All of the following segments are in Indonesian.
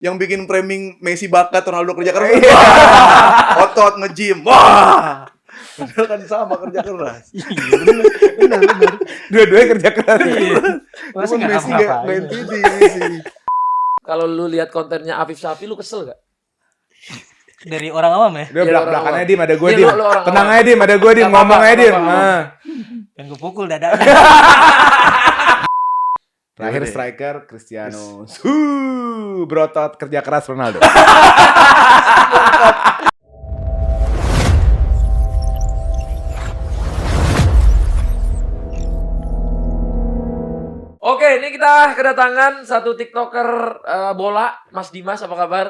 yang bikin framing Messi bakat, Ronaldo kerja keras. Otot nge-gym. Wah. Padahal kan sama kerja keras. Iya benar. Dua-duanya kerja keras. Masa Cuman nggak Messi nggak ngapa-ngapain main ya? PD. Messi. Kalau lu lihat kontennya Afif Safi lu kesel gak? Dari orang awam ya? Dia belak-belakannya Dim, ada gue Iya, Dim. lu orang Tenang awam. aja Dim, ada gue Dim, Gak ngomong apa-apa, aja Dim. gak apa-apa. Nah. Pengen gue pukul dadanya. Terakhir Boleh. striker Cristiano. Berotot kerja keras Ronaldo. Oke, ini kita kedatangan satu TikToker bola, Mas Dimas, apa kabar?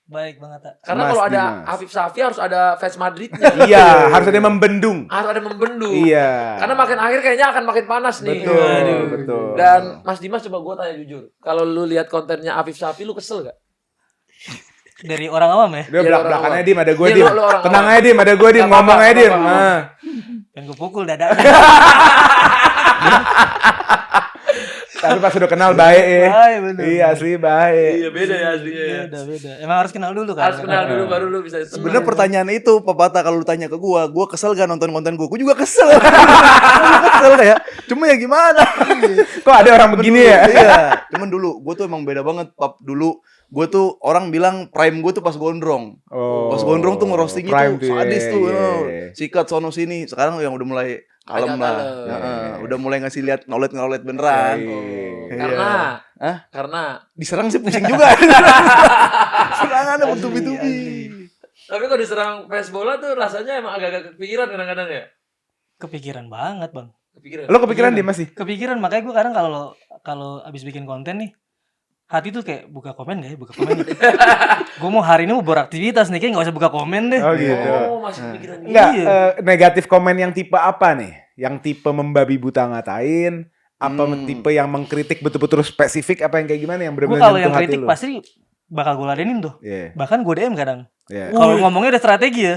Baik banget, Tak. Karena Mas kalau ada Dimas. Afif Safi harus ada fans Madridnya. Iya, harus ada yang membendung. Harus ada membendung. Iya. Karena makin akhir kayaknya akan makin panas nih. Betul, Aduh. betul. Dan Mas Dimas coba gue tanya jujur, kalau lu lihat kontennya Afif Safi lu kesel gak? Dari orang awam ya? Dia Iya, belak-belakannya orang Dim, ada gue Iya, Dim. lu orang Tenang awam. aja Dim, ada gue Dim, Gak ngomong apa-apa, aja Dim. gak apa-apa. Nah. Pengen gue pukul dadanya. Tapi pas udah kenal baik ya. Baik, bener. Iya asli baik. Iya beda ya aslinya ya. Beda. Emang harus kenal dulu kan? Harus kenal dulu baru lu bisa Sebenarnya pertanyaan itu, Papata, kalau lu tanya ke gua kesel gak nonton konten gua? Gua juga kesel. Gua kesel kayak. Cuma ya gimana? Kok ada orang begini ya? Iya. Cuman dulu gua tuh emang beda banget, Pap. Dulu gua tuh orang bilang prime gua tuh pas gondrong. Oh, Pas gondrong tuh ngerostingnya prime tuh sadis ya, tuh. iya. Sikat sono sini. Sekarang yang udah mulai kalem Agak lah. kalem. Heeh, udah mulai ngasih lihat knowledge beneran. Iya. Karena Hah? karena Diserang sih pusing juga. Serangannya bertubi-tubi. tapi kalau diserang fans bola tuh rasanya emang agak-agak kepikiran kadang-kadang ya. Kepikiran banget, Bang. Kepikiran. Lo kepikiran dia masih? Kepikiran, makanya gue kadang kalau abis bikin konten nih, hati tuh kayak buka komen gak ya? Buka komen nih. Gue mau hari ini mau beraktivitas nih, kayak gak usah buka komen deh. Oh gitu. Oh, masih kepikiran gitu. Enggak, Iya. negatif komen yang tipe apa nih? Yang tipe membabi buta ngatain, apa tipe yang mengkritik betul-betul spesifik, apa yang kayak gimana yang Gue benar-benar kalau yang nyentuh hati kritik lu? pasti bakal gue ladenin tuh. Iya. Bahkan gue DM kadang. Iya. Kalau ngomongnya udah strategi ya.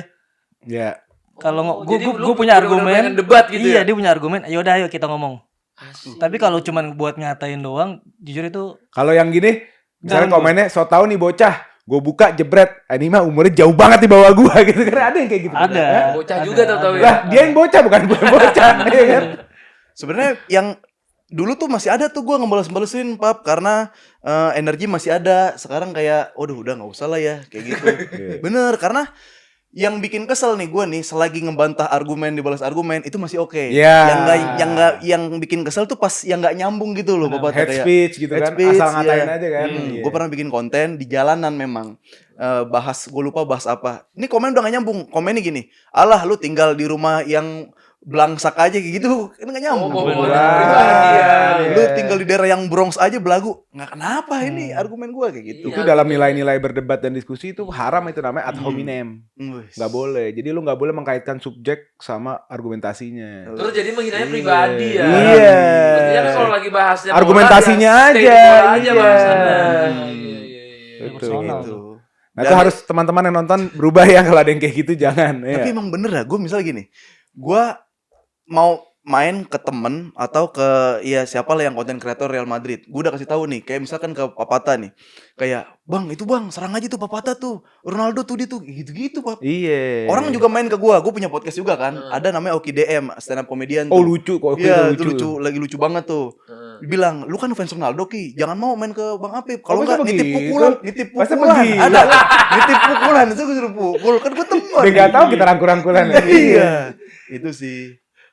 Iya. Kalau jadi lu gue punya bener-bener argumen, pengen debat gitu iya ya? dia punya argumen. Yaudah ayo kita ngomong. Asik. Tapi kalau cuman buat ngatain doang, jujur itu Kalau yang gini, misalnya Ganggu. komennya, so tau nih bocah, gue buka jebret, ini mah umurnya jauh banget di bawah gue gitu kan, ada yang kayak gitu. ada. Bocah ada, juga tahu-tahu ada. ya. Lah, dia yang bocah bukan gue yang bocah, ya kan? Sebenarnya yang dulu tuh masih ada tuh gua ngebales-balesin, Pap, karena energi masih ada. Sekarang kayak udah nggak usah lah ya kayak gitu. Bener, karena yang bikin kesel nih gua nih, selagi ngebantah argumen dibalas argumen itu masih oke. Iya. Yang bikin kesel tuh pas yang nggak nyambung gitu loh, Bapak. Head speech gitu kan, asal ngatain aja kan. Iya. Gue pernah bikin konten di jalanan memang. Gue lupa bahas apa. Ini komen udah gak nyambung. Komennya gini, alah lu tinggal di rumah yang belangsak aja kayak gitu. Ini gak nyambung. Oh, bener. pribadi ya. Lu tinggal di daerah yang Bronx aja belagu. Nggak kenapa ini argumen gue kayak gitu. Itu dalam nilai-nilai berdebat dan diskusi itu haram, itu namanya ad hominem. Wih. Nggak boleh. Jadi lu nggak boleh mengkaitkan subjek sama argumentasinya. Terus jadi menghinanya pribadi ya. Iya. Artinya kan kalau lagi bahasnya Argumentasinya bola, ya stay di aja. bola aja Iya. bahasannya. Hmm. Iya. Betul. Personal. Gitu. Nah itu harus teman-teman yang nonton berubah ya, kalau ada yang kayak gitu jangan. Tapi Iya. emang bener ya, gue misalnya gini, gue mau main ke temen atau ke ya siapa lah yang konten kreator Real Madrid, gue udah kasih tahu nih, kayak misalkan ke Papata nih, kayak bang itu bang serang aja tuh Papata tuh, Ronaldo tuh dia tuh gitu-gitu, Pap. Iya. Orang juga main ke gue punya podcast juga kan, ada namanya Oki DM, stand up comedian Oh tuh. lucu kok. Iya itu itu lucu, lagi lucu banget tuh. Bilang, lu kan fans Ronaldo Ki, jangan mau main ke Bang Apip. Kalau masa enggak nitip begitu? pukulan, nitip Masa pukulan. begitu? Ada, nitip pukulan, itu gue suruh pukul. Kan gue temen. Dia nggak tahu kita rangkul-rangkulan ya. Iya, itu sih.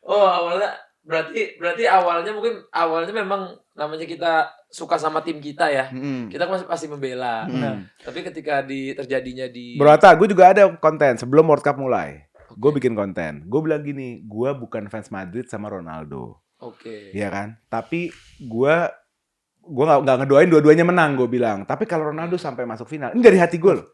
Oh, awalnya berarti awalnya memang namanya kita suka sama tim kita ya. Kita pasti membela. Nah, tapi ketika terjadinya di Bro Atta, gue juga ada konten sebelum World Cup mulai. Gue bikin konten. Gue bilang gini, gue bukan fans Madrid sama Ronaldo. Oke. Iya kan? Tapi gue nggak ngedoain dua-duanya menang, gue bilang. Tapi kalau Ronaldo sampai masuk final, ini dari hati gue loh.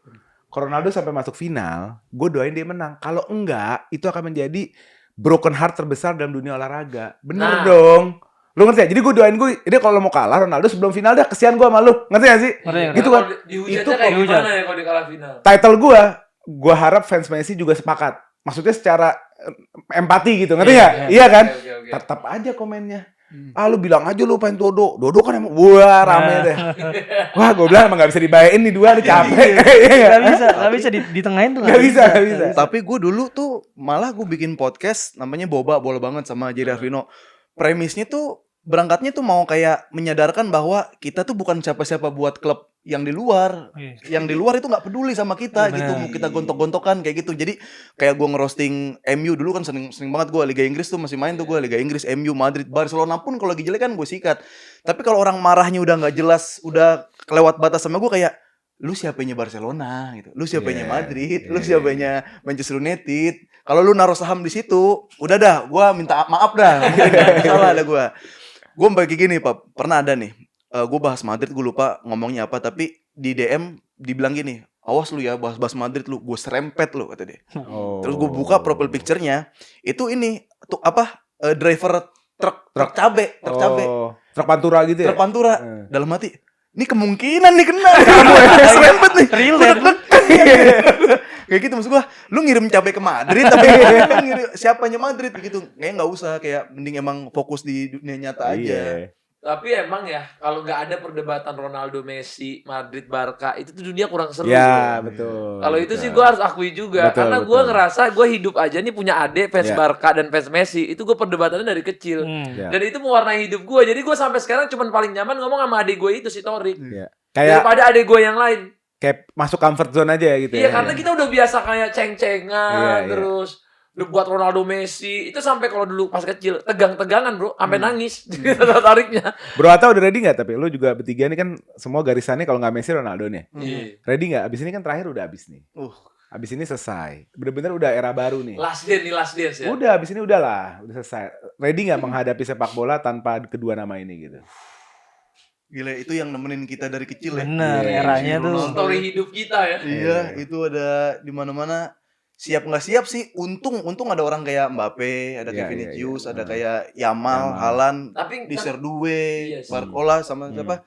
Kalau Ronaldo sampai masuk final, gue doain dia menang. Kalau enggak, itu akan menjadi broken heart terbesar dalam dunia olahraga. Bener Nah. dong. Lu ngerti ya? Jadi gue doain dia kalau mau kalah Ronaldo sebelum final dah kesian gue sama lu. Ngerti gak sih? Ngerti. Gitu kan. Dihujatnya Itu kayak dihujat. gimana ya kalau di kalah final? Title gue harap fans Messi juga sepakat. Maksudnya secara empati gitu, ngerti Iya, nggak? iya. Iya kan? Oke. Tetap aja komennya. Ah lu bilang aja lu pengen Dodo kan emang wah rame deh. Wah gue bilang emang gak bisa dibayain nih dua nih capek. Gak bisa ditengahin tuh. Gak bisa. Tapi gue dulu tuh malah gue bikin podcast namanya Bola banget sama Jerry Arvino. Premisnya tuh berangkatnya tuh mau kayak menyadarkan bahwa kita tuh bukan siapa-siapa buat klub yang di luar. Yang di luar itu nggak peduli sama kita gitu, mau kita gontok-gontokan kayak gitu. Jadi kayak gue ngerosting MU dulu kan sering banget gue Liga Inggris tuh masih main tuh gue Liga Inggris, MU, Madrid, Barcelona pun kalau lagi jelek kan gue sikat. Tapi kalau orang marahnya udah nggak jelas, udah kelewat batas sama gue kayak lu siapanya Barcelona gitu, lu siapanya Madrid, lu siapanya Manchester United. Kalau lu naruh saham di situ, udah dah, gue minta maaf dah, salah ada gue. Gue bagi gini Pak, pernah ada nih, gue bahas Madrid, gue lupa ngomongnya apa, tapi di DM dibilang gini, awas lu ya bahas Madrid lu, gue serempet lu kata dia. Terus gue buka profile picture-nya, itu ini tuh apa driver truk cabe, Truk pantura gitu ya? Truk pantura. Dalam hati, ini kemungkinan nih kena. Serempet nih. Kayak gitu maksud gua, lu ngirim cabai ke Madrid tapi lu ngirim siapanya Madrid gitu. Kayaknya enggak usah, kayak mending emang fokus di dunia nyata aja. Tapi emang ya kalau nggak ada perdebatan Ronaldo, Messi, Madrid, Barca itu tuh dunia kurang seru. Ya betul. Kalau itu sih gue harus akui juga, karena gue ngerasa gue hidup aja nih punya adik fans Barca dan fans Messi, itu gue perdebatannya dari kecil, dan itu mewarnai hidup gue. Jadi gue sampai sekarang cuman paling nyaman ngomong sama adik gue itu si Torik, daripada adik gue yang lain. Kayak masuk comfort zone aja ya gitu. Iya, karena kita udah biasa kayak ceng-cengan terus. Udah buat Ronaldo, Messi itu sampai kalau dulu pas kecil tegang-tegangan bro, sampai nangis tariknya. Bro Atta udah ready nggak? Tapi lu juga bertiga nih kan semua garisannya kalau nggak Messi Ronaldo nih. Ready nggak? Abis ini kan terakhir udah abis nih. Abis ini selesai. Bener-bener udah era baru nih. Last dance ya. Udah abis ini udah selesai. Ready nggak menghadapi sepak bola tanpa kedua nama ini gitu? Gila, itu yang nemenin kita dari kecil ya. Bener, eranya tuh. Story hidup kita ya. Iya, itu ada di mana-mana. Siap nggak siap sih, untung ada orang kayak Mbappe, ada Kevin Vinicius, ada kayak Yamal, Haaland, di Serdue, Barcola sama siapa?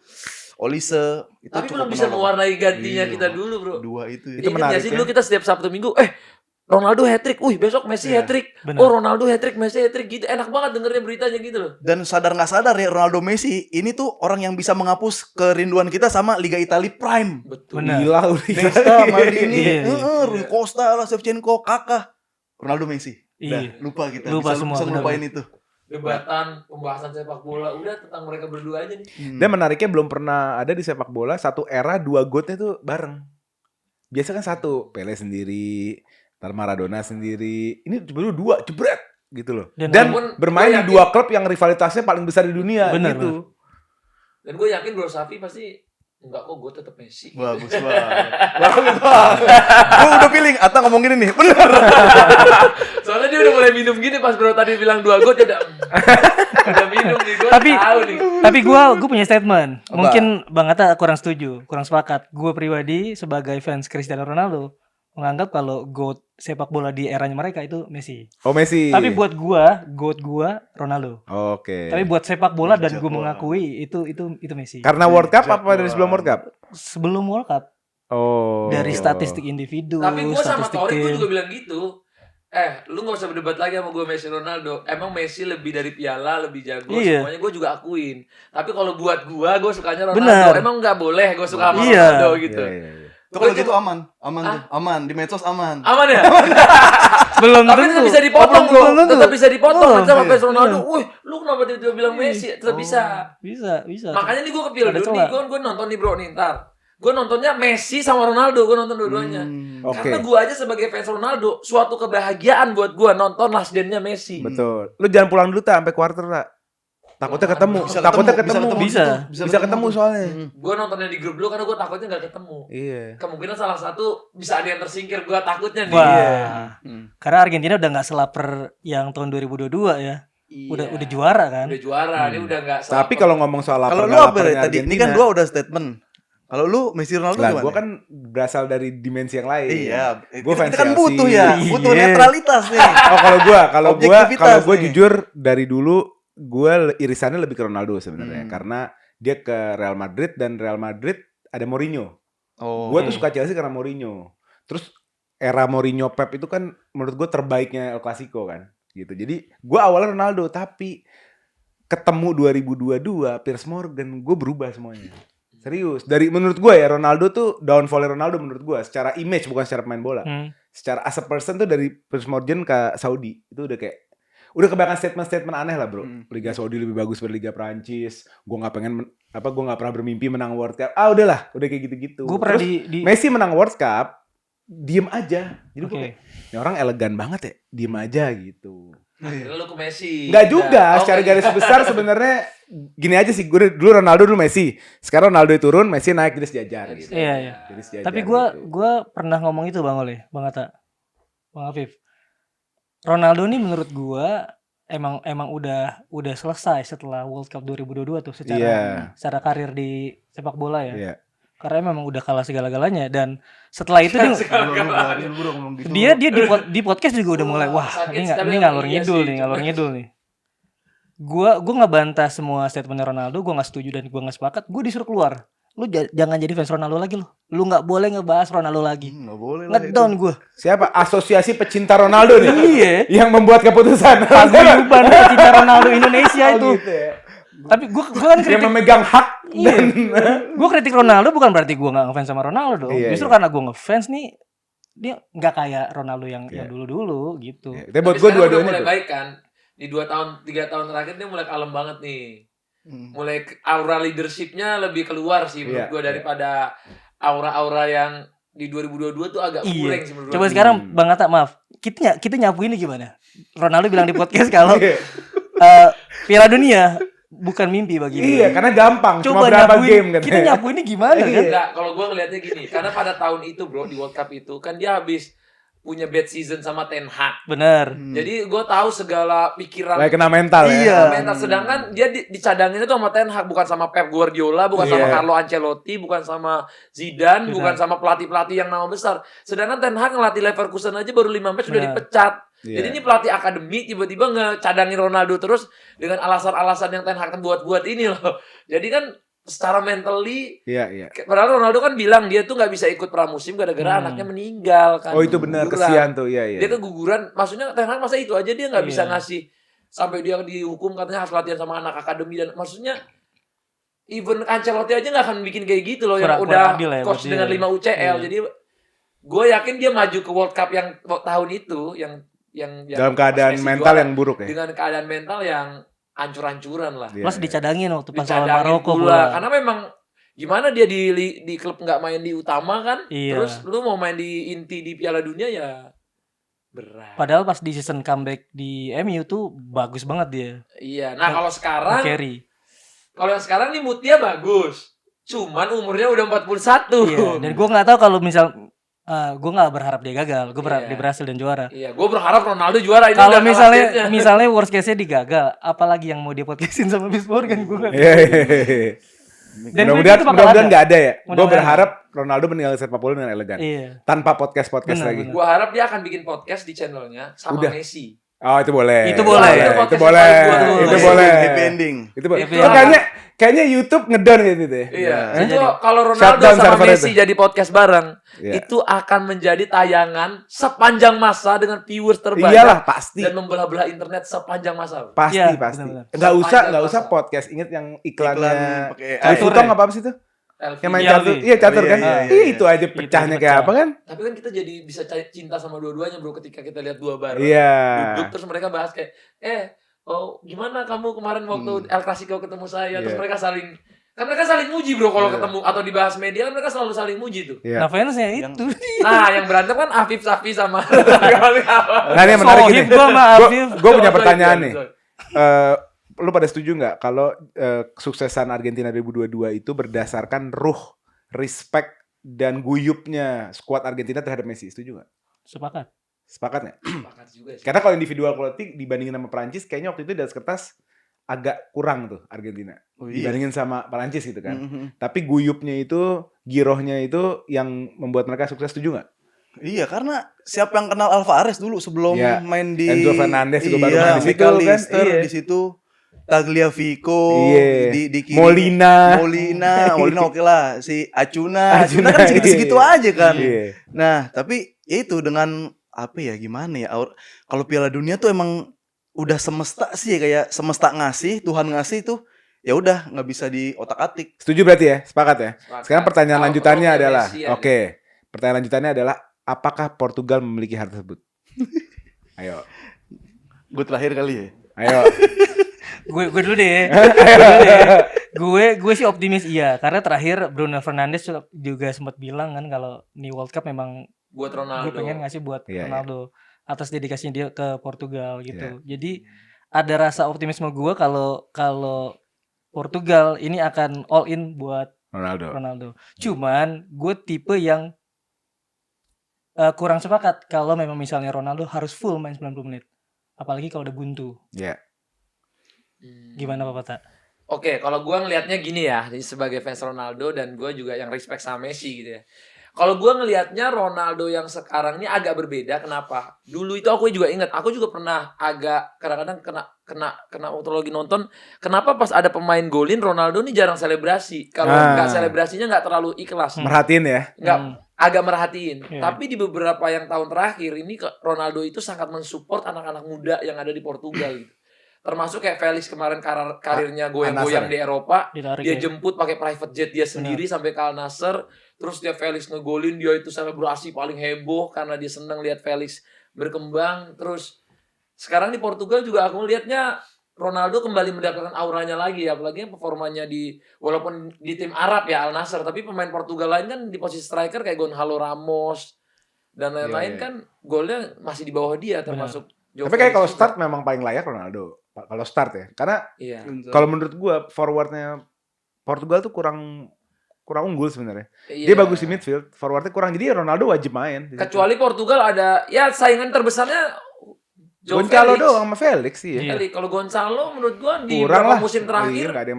Olise. Itu tapi belum bisa mewarnai gantinya kita dulu bro. Dua itu. Itu menarik sih dulu kita setiap Sabtu Minggu, Ronaldo hat-trick, besok Messi hat-trick. Oh Ronaldo hat-trick, Messi hat-trick gitu. Enak banget dengerin beritanya gitu loh. Dan sadar nggak sadar ya, Ronaldo Messi ini tuh orang yang bisa menghapus kerinduan kita sama Liga Italia Prime. Betul. Gila udah. Nesta, Maldini, Rui Costa, Shevchenko, Kakak, Ronaldo Messi. Udah, lupa kita. Lupa bisa semua, lupain itu. Pembahasan sepak bola udah tentang mereka berdua aja nih. Dan menariknya belum pernah ada di sepak bola satu era dua GOAT-nya tuh bareng. Biasa kan satu, Pele sendiri, Maradona sendiri, ini dulu dua jebret gitu loh. Dan bermain di dua klub yang rivalitasnya paling besar di dunia gitu. Dan gue yakin Bro Safi pasti enggak kok, gue tetap Messi. Bagus banget. Gue udah feeling Atta ngomong gini nih, bener. Soalnya dia udah mulai minum gini pas Bro tadi bilang 2 got udah minum nih, gue tahu nih. Tapi gue punya statement. Mungkin Bang Atta kurang setuju, kurang sepakat. Gue pribadi sebagai fans Cristiano Ronaldo menganggap kalau GOAT sepak bola di eranya mereka itu Messi. Oh Messi. Tapi buat GOAT gua Ronaldo. Oke. Tapi buat sepak bola dan gue mengakui itu Messi. Karena World Cup apa dari sebelum World Cup? Sebelum World Cup. Oh. Dari statistik individu. Tapi gue sama statistik Torik gue tim. juga bilang gitu. Lu gak usah berdebat lagi sama gue Messi Ronaldo. Emang Messi lebih dari piala, lebih jago, semuanya gue juga akuin. Tapi kalau buat gue sukanya Ronaldo. Bener. Emang gak boleh gue suka sama Ronaldo gitu. Tuh kalau gitu aman tuh, aman di medsos aman. Aman ya? Belum Tapi tentu. tetap bisa dipotong bro. Belum tentu. Tetap bisa dipotong. Sama fans Ronaldo. Iya. Wih, lu kenapa tiba-tiba bilang Messi? Tetap bisa. Bisa. Makanya nih gue kepilih Ada dulu celah. nih. Gue nonton nih bro nih ntar. Gue nontonnya Messi sama Ronaldo. Gue nonton dua-duanya. Oke. Karena gue aja sebagai fans Ronaldo, suatu kebahagiaan buat gue nonton last dance-nya Messi. Betul. Lu jangan pulang dulu tak sampai quarter tak. Takutnya ketemu. Bisa ketemu soalnya. Gue nontonnya di grup dulu karena gue takutnya gak ketemu. Iya. Kemungkinan salah satu bisa ada yang tersingkir. Gue takutnya nih. Wah. Karena Argentina udah nggak selaper yang tahun 2022 ya. Iya. Udah juara kan. Udah juara. Dia udah gak Tapi kalau ngomong soal Kalau lu apa tadi? Ini kan gua udah statement. Kalau lu Messi Ronaldo lah, gimana? gue kan berasal dari dimensi yang lain. Iya, Gue fans kita kan Chelsea. butuh ya, butuh Iya. netralitas nih. Oh kalau Objektivitas gue nih. jujur dari dulu gue irisannya lebih ke Ronaldo sebenarnya karena dia ke Real Madrid dan Real Madrid ada Mourinho. Gue tuh suka Chelsea karena Mourinho. Terus era Mourinho Pep itu kan menurut gue terbaiknya El Clasico kan, gitu. Jadi gue awalnya Ronaldo tapi ketemu 2022 Piers Morgan, gue berubah semuanya. Serius. Dari menurut gue ya Ronaldo tuh downfall Ronaldo menurut gue secara image bukan secara pemain bola. Secara as a person tuh dari Piers Morgan ke Saudi itu udah kebanyakan statement aneh lah bro. Liga Saudi lebih bagus dari Liga Prancis. Gue nggak pernah bermimpi menang World Cup. Udah kayak gitu-gitu. Gue pernah Terus Messi menang World Cup, diem aja. Jadi gue kayak, ini orang elegan banget ya, diem aja gitu. Akhirnya lu ke Messi. Enggak juga, secara garis besar sebenarnya gini aja sih. Gue dulu Ronaldo dulu Messi. Sekarang Ronaldo turun, Messi naik jadi sejajar gitu. Iya. Jadi sejajar, Tapi gitu. gue pernah ngomong itu Bang Ole, Bang Atta, Bang Afif. Ronaldo nih menurut gue emang udah selesai setelah World Cup 2022 tuh secara karir di sepak bola ya. Iya. Karena memang udah kalah segala-galanya dan setelah itu dia di podcast juga udah mulai ini ngalor ngidul nih. Gua ngebantah semua statementnya Ronaldo, gua nggak setuju dan gua nggak sepakat. Gua disuruh keluar. Lu jangan jadi fans Ronaldo lagi lu nggak boleh ngebahas Ronaldo lagi. Nggak boleh lah. Ngedown gua. Siapa? Asosiasi Pecinta Ronaldo nih. Iya. Yang membuat keputusan. Paguyuban pecinta Ronaldo Indonesia itu. Gitu ya. Tapi gue kan kritik. Yang memegang hak. Iya. Gue kritik Ronaldo bukan berarti gue nggak ngefans sama Ronaldo. Iya, Justru karena gue ngefans nih, dia nggak kayak Ronaldo yang dulu gitu. Iya. Tapi buat Tapi gue sekarang udah dua-duanya mulai tuh. baik kan. Di 3 tahun terakhir dia mulai kalem banget nih. Mulai aura leadershipnya lebih keluar sih menurut gue daripada aura-aura yang di 2022 tuh agak kurang sih menurut gue. Coba sekarang Bang Atta, maaf, kita nyapu ini gimana? Ronaldo bilang di podcast kalau Piala Dunia bukan mimpi bagi dia. Iya, karena gampang. Cuma Coba berapa nyapuin, game kan. kita nyapu ini gimana kan? Enggak, kalau gue ngelihatnya gini, karena pada tahun itu bro di World Cup itu kan dia habis punya bad season sama Ten Hag. Bener. Jadi gue tahu segala pikiran. Kayak kena mental ya. Iya. Mental, sedangkan dia dicadangin itu sama Ten Hag, bukan sama Pep Guardiola, bukan sama Carlo Ancelotti, bukan sama Zidane, bukan sama pelatih-pelatih yang nama besar. Sedangkan Ten Hag ngelatih Leverkusen aja baru 5 match sudah dipecat. Jadi ini pelatih akademi tiba-tiba ngecadangin Ronaldo terus dengan alasan-alasan yang Ten Hag buat ini loh. Jadi kan secara mentally, padahal Ronaldo kan bilang dia tuh nggak bisa ikut pramusim gara-gara anaknya meninggal kan. Oh itu benar, kesian tuh, iya. Dia keguguran, maksudnya Ten Hag masa itu aja dia nggak bisa ngasih sampai dia dihukum katanya harus latihan sama anak akademi dan maksudnya even Ancelotti aja nggak akan bikin kayak gitu loh yang udah coach dengan 5 UCL. Jadi gue yakin dia maju ke World Cup yang tahun itu yang dalam keadaan mental yang buruk ya. Dengan keadaan mental yang hancur-hancuran lah. Plus dicadangin waktu pas lawan Dicadangin Maroko pula. Karena memang gimana dia di klub nggak main di utama kan, terus lu mau main di inti di Piala Dunia ya berat. Padahal pas di season comeback di MU tuh bagus banget dia. Iya. Nah kalau sekarang, kalau yang sekarang nih moodnya bagus. Cuman umurnya udah 41. Iya. Dan gue nggak tahu kalau misal gue nggak berharap dia gagal, gue berharap dia berhasil dan juara. Iya, gue berharap Ronaldo juara. Kalau misalnya worst case-nya digagal, apalagi yang mau dia podcastin sama Piers Morgan gue nggak. Dan mudah-mudahan nggak ada ya. Gue berharap Ronaldo meninggalkan sepak bola dengan elegan, tanpa podcast lagi. Gue harap dia akan bikin podcast di channelnya sama Messi. Oh itu boleh. Itu boleh. Depending. Itu boleh. Kayaknya YouTube ngedon gitu deh. Iya. Itu kalau Ronaldo sama Messi jadi podcast bareng, itu akan menjadi tayangan sepanjang masa dengan viewers terbanyak. Iyalah pasti. Dan membelah-belah internet sepanjang masa. Pasti. Enggak usah podcast. Ingat yang iklannya Futong apa sih itu? Yang main catur. Iya catur kan. Itu aja pecahnya kayak apa kan? Tapi kan kita jadi bisa cinta sama dua-duanya bro ketika kita lihat dua bareng. Duduk terus mereka bahas kayak gimana kamu kemarin waktu El Clasico ketemu saya, terus mereka saling muji bro kalau ketemu atau dibahas media kan mereka selalu saling muji tuh. Nah fansnya itu. Nah yang berantem kan Afif Safi sama. Nah ini yang menarik gini. Gue punya pertanyaan nih. Lu pada setuju nggak kalau kesuksesan Argentina 2022 itu berdasarkan ruh, respect dan guyupnya skuad Argentina terhadap Messi? Setuju nggak? Sepakat nggak? Sepakat juga sih. Karena kalau individual quality dibandingin sama Perancis, kayaknya waktu itu di atas kertas agak kurang tuh Argentina dibandingin sama Perancis gitu kan. Tapi guyupnya itu, girohnya itu yang membuat mereka sukses. Setuju nggak? Iya, karena siapa yang kenal Alvarez dulu sebelum main di Enzo Fernandez juga baru main di situ kan. Di situ Tagliafico, di kiri Molina oke lah, si Acuna kan segitu aja kan. Nah, tapi ya itu dengan apa ya gimana ya? Kalau Piala Dunia tuh emang udah semesta sih, kayak semesta ngasih, Tuhan ngasih tuh ya udah nggak bisa diotak-atik. Setuju berarti ya? Sepakat ya? Sepakat. Sekarang pertanyaan Kalau lanjutannya Messi adalah, ya. oke. Pertanyaan lanjutannya adalah, apakah Portugal memiliki hal tersebut? Ayo. Gue terakhir kali ya. Ayo. Gue dulu deh. Gue sih optimis iya, karena terakhir Bruno Fernandes juga sempat bilang kan kalau di World Cup memang Buat gue Ronaldo. pengen ngasih buat Iya, Ronaldo atas dedikasinya dia ke Portugal gitu. Jadi ada rasa optimisme gue kalau Portugal ini akan all in buat Ronaldo. Cuman gue tipe yang kurang sepakat kalau memang misalnya Ronaldo harus full main 90 menit. Apalagi kalau udah buntu. Iya. Gimana Pak Pata? Oke, kalau gue ngelihatnya gini ya, sebagai fans Ronaldo dan gue juga yang respect sama Messi gitu ya. Kalau gue ngelihatnya Ronaldo yang sekarang ini agak berbeda. Kenapa? Dulu itu aku juga ingat, aku juga pernah agak kadang-kadang kena waktu lagi nonton. Kenapa pas ada pemain golin Ronaldo ini jarang selebrasi? Kalau nggak selebrasinya nggak terlalu ikhlas. Merhatiin ya? Nggak, agak merhatiin. Yeah. Tapi di beberapa yang tahun terakhir ini Ronaldo itu sangat mensupport anak-anak muda yang ada di Portugal gitu. Termasuk kayak Felix kemarin karirnya goyang-goyang di Eropa. Ditarik Dia ya. jemput pakai private jet dia sendiri sampai ke Al Nassr. Terus dia Felix ngegolin, dia itu selebrasi paling heboh karena dia senang lihat Felix berkembang. Terus sekarang di Portugal juga aku lihatnya Ronaldo kembali mendapatkan auranya lagi, apalagi performanya walaupun di tim Arab ya Al Nassr, tapi pemain Portugal lain kan di posisi striker kayak Gonçalo Ramos dan lain-lain kan golnya masih di bawah dia, termasuk Joe Tapi kayak Felix kalau juga. start memang paling layak Ronaldo. Kalau start ya. Karena Iya. kalau menurut gua forwardnya Portugal tuh kurang unggul sebenarnya. Iya. Dia bagus di midfield, forwardnya kurang. Jadi Ronaldo wajib main. Kecuali Portugal ada ya saingan terbesarnya Joe Gonçalo Felix. doang sama Felix sih ya. Iya. Kalau Gonçalo menurut gua di Kurang beberapa lah. musim terakhir Iya,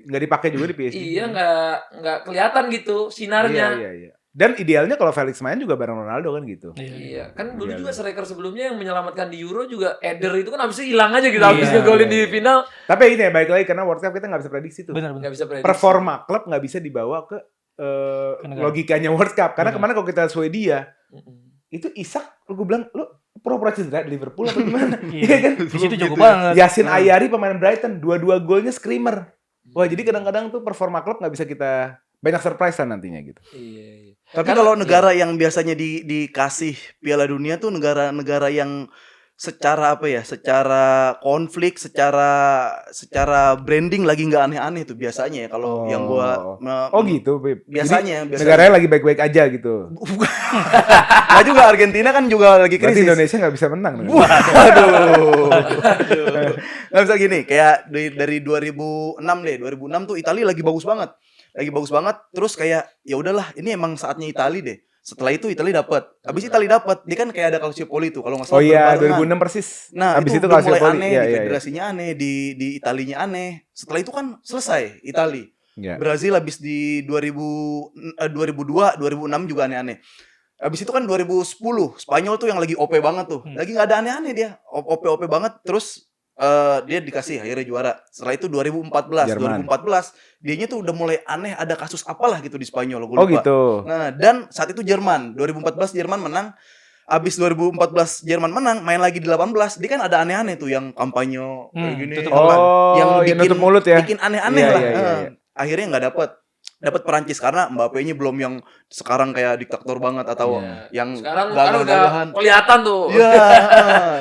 nggak dipakai juga di PSG. iya nggak kelihatan gitu sinarnya. Iya. Dan idealnya kalau Felix main juga bareng Ronaldo kan gitu. Iya, kan dulu Iya, juga iya. striker sebelumnya yang menyelamatkan di Euro juga Eder itu kan habis itu hilang aja gitu, habis ngegolin di final Tapi ini ya baik lagi karena World Cup kita nggak bisa prediksi tuh. Benar. nggak bisa prediksi. Performa klub nggak bisa dibawa ke negara. logikanya World Cup. Karena Benar. kemarin kalau kita Swedia Mm-mm. itu Isak, gue bilang lu pura-pura cedera di Liverpool atau gimana? Iya kan? Di situ jago banget. Yasin Ayari pemain Brighton, dua golnya screamer. Wah jadi kadang-kadang tuh performa klub nggak bisa kita banyak surprise lah nantinya gitu. Iya. Tapi Karena- kalau negara yang biasanya dikasih Piala Dunia tuh negara-negara yang secara apa ya, secara konflik, secara branding lagi nggak aneh-aneh tuh biasanya ya kalau yang gua Oh gitu, Beb. biasanya. Jadi, negaranya lagi baik-baik aja gitu. Nah juga Argentina kan juga lagi Berarti krisis. Indonesia nggak bisa menang. dong. Waduh. Nggak bisa gini, kayak dari 2006 deh, 2006 tuh Italia lagi bagus banget. Terus kayak ya udahlah, ini emang saatnya Italia deh. Setelah itu Italia dapat. Habis Italia dapat, dia kan kayak ada Calciopoli tuh kalau nggak salah. Oh iya, berbarengan. 2006 persis. Nah, Habis itu udah mulai Calciopoli. aneh, Iya, di iya, federasinya aneh, di Italinya aneh. Setelah itu kan selesai Italia. iya. Brazil habis di 2002, 2006 juga aneh-aneh. Habis itu kan 2010, Spanyol tuh yang lagi OP banget tuh. Lagi nggak ada aneh-aneh dia. OP banget, terus dia dikasih akhirnya juara. Setelah itu 2014, Jerman. 2014 dianya tuh udah mulai aneh, ada kasus apalah gitu di Spanyol, gua lupa. Oh gitu. Nah, dan saat itu Jerman, 2014 Jerman menang. Abis 2014 Jerman menang, main lagi di 18, dia kan ada aneh-aneh tuh yang kampanye kayak gini. tutup kan. yang yang nutup mulut ya. bikin aneh-aneh Iya, lah. iya, iya. Akhirnya nggak dapat Perancis karena Mbappe-nya belum yang sekarang kayak diktator banget atau yang Sekarang kan gagah-gagahan. udah kelihatan tuh. Iya.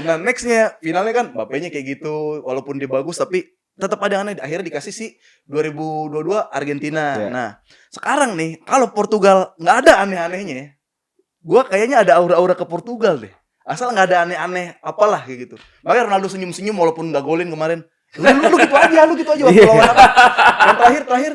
Nah, nextnya finalnya kan Mbappe-nya kayak gitu, walaupun dia bagus tapi tetap ada aneh. Akhirnya dikasih sih 2022 Argentina. Iya. Nah, sekarang nih kalau Portugal nggak ada aneh-anehnya, gua kayaknya ada aura-aura ke Portugal deh. Asal nggak ada aneh-aneh apalah kayak gitu. Makanya Ronaldo senyum-senyum walaupun nggak golin kemarin. Lu gitu aja waktu Iya. lawan apa? Yang terakhir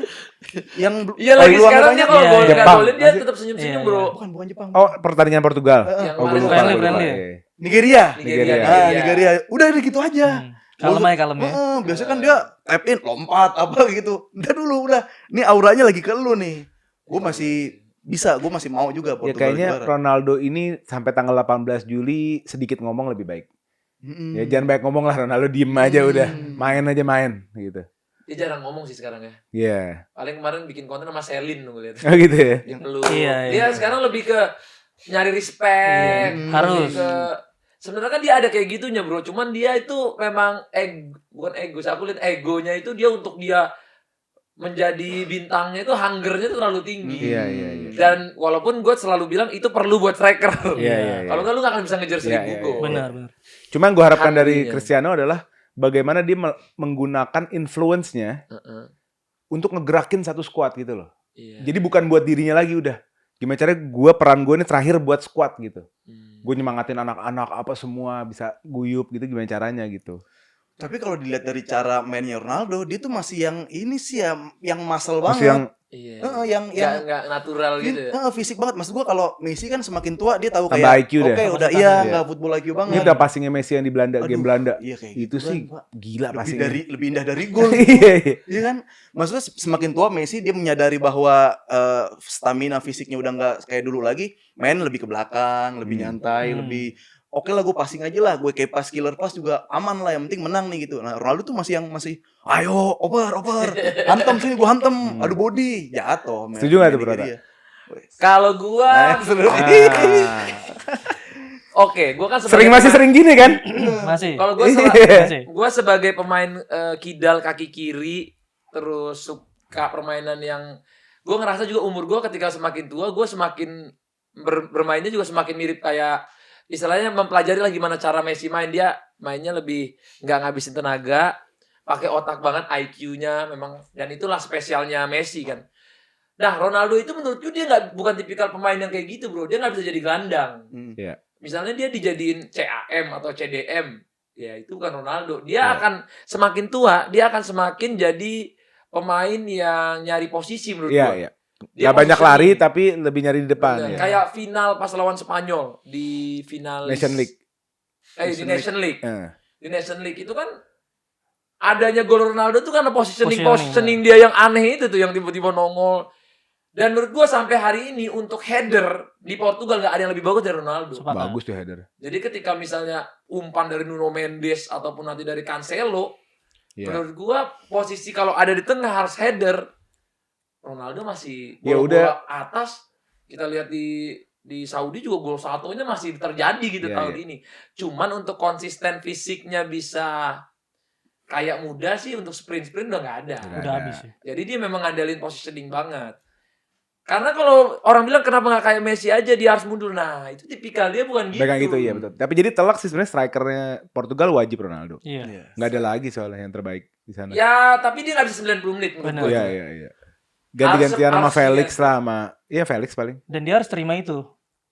yang Iya lagi peluang sekarang banyak. dia kalau Iya, gol iya. nggak Jepang. golin dia tetap senyum-senyum Iya, bro. Bukan Jepang. Oh pertandingan Portugal. Yang Oh, kemarin gue friendly, lupa. friendly. Iya. Nigeria. Nigeria. Nigeria. Udah gitu aja. Kalem ya. Biasanya kan dia tap in, lompat apa gitu. Udah dulu udah. Ini auranya lagi ke lu nih. Gue masih mau juga Ya Portugal kayaknya juara. Ronaldo ini sampai tanggal 18 Juli sedikit ngomong lebih baik. Ya jangan banyak ngomong lah, Ronaldo diem aja udah. Main aja gitu. Dia jarang ngomong sih sekarang ya. Iya. Paling kemarin bikin konten sama Selin gue lihat. Oh gitu ya. Lu. Iya, Dia iya. sekarang lebih ke nyari respect. Iya, harus. Lebih ke sebenarnya kan dia ada kayak gitunya bro, cuman dia itu memang bukan ego, aku lihat egonya itu dia untuk dia menjadi bintangnya itu hungernya itu terlalu tinggi. Iya. Dan walaupun gue selalu bilang itu perlu buat striker. Iya. Kalau nggak lu nggak akan bisa ngejar 1000 gol. Benar. Cuma yang gue harapkan dari Hatinya. Cristiano adalah bagaimana dia menggunakan influence-nya untuk ngegerakin satu squad gitu loh. Iya. Jadi bukan buat dirinya lagi udah. Gimana caranya peran gue ini terakhir buat squad gitu. Gue nyemangatin anak-anak apa semua bisa guyup gitu, gimana caranya gitu. Tapi kalau dilihat dari cara mainnya Ronaldo, dia tuh masih yang ini sih ya, yang muscle Masih banget. yang Iya. yang Nggak natural gitu ya. fisik banget. Maksud gua kalau Messi kan semakin tua dia tahu Tambah kayak IQ deh. oke udah Iya. nggak football IQ banget. ini udah passingnya Messi yang di Belanda, Aduh, game Belanda. Iya kayak Itu gitu sih kan, Pak. gila passingnya. lebih indah dari gol. Iya. Iya kan? Maksudnya semakin tua Messi dia menyadari bahwa stamina fisiknya udah nggak kayak dulu lagi, main lebih ke belakang, lebih nyantai, lebih oke lah gue passing aja lah, gue kayak killer pass juga aman lah, yang penting menang nih gitu. Nah Ronaldo tuh masih ayo oper, hantem sini gue hantem, adu body, jatuh. Setuju nggak tuh, Bro? Kalau gua oke, gua kan Masih sering gini kan? Masih. Kalau gua Masih. gua sebagai pemain kidal kaki kiri terus suka permainan yang gua ngerasa juga umur gua ketika semakin tua gua semakin bermainnya juga semakin mirip kayak istilahnya mempelajari lah gimana cara Messi main. Dia mainnya lebih nggak ngabisin tenaga, pakai otak banget, IQ-nya memang, dan itulah spesialnya Messi kan. Nah Ronaldo itu menurutku dia bukan tipikal pemain yang kayak gitu bro, dia nggak bisa jadi gelandang. Iya. Misalnya dia dijadiin CAM atau CDM, ya itu bukan Ronaldo. Dia akan semakin tua, dia akan semakin jadi pemain yang nyari posisi menurut gua. Iya. Dia Gak banyak positioning. lari tapi lebih nyari di depan. Bener. Ya. Kayak final pas lawan Spanyol di final Nation League. di Nation League. Eh. Di Nation League itu kan adanya gol Ronaldo tuh karena Positioning. positioning dia yang aneh itu tuh, yang tiba-tiba nongol. Dan menurut gua sampai hari ini untuk header di Portugal nggak ada yang lebih bagus dari Ronaldo. Sepakat. Bagus tuh header. Jadi ketika misalnya umpan dari Nuno Mendes ataupun nanti dari Cancelo, Iya. menurut gua posisi kalau ada di tengah harus header. Ronaldo masih Ya bola-bola atas. Kita lihat di Saudi juga gol satunya masih terjadi gitu Iya, tahun ini. Cuman untuk konsisten fisiknya bisa kayak muda sih, untuk sprint udah nggak ada. Udah habis ya. Jadi dia memang ngandelin positioning banget. Karena kalau orang bilang kenapa nggak kayak Messi aja dia harus mundur. Nah itu tipikal dia bukan gitu. Pegang gitu ya betul. Tapi jadi telak sih sebenarnya strikernya Portugal wajib Ronaldo. Iya. Nggak ada lagi soalnya yang terbaik di sana. Ya tapi dia nggak bisa 90 menit menurut Benar. gue. Iya. Ganti-gantian sama Harus Felix iya. lah sama Felix paling. Dan dia harus terima itu.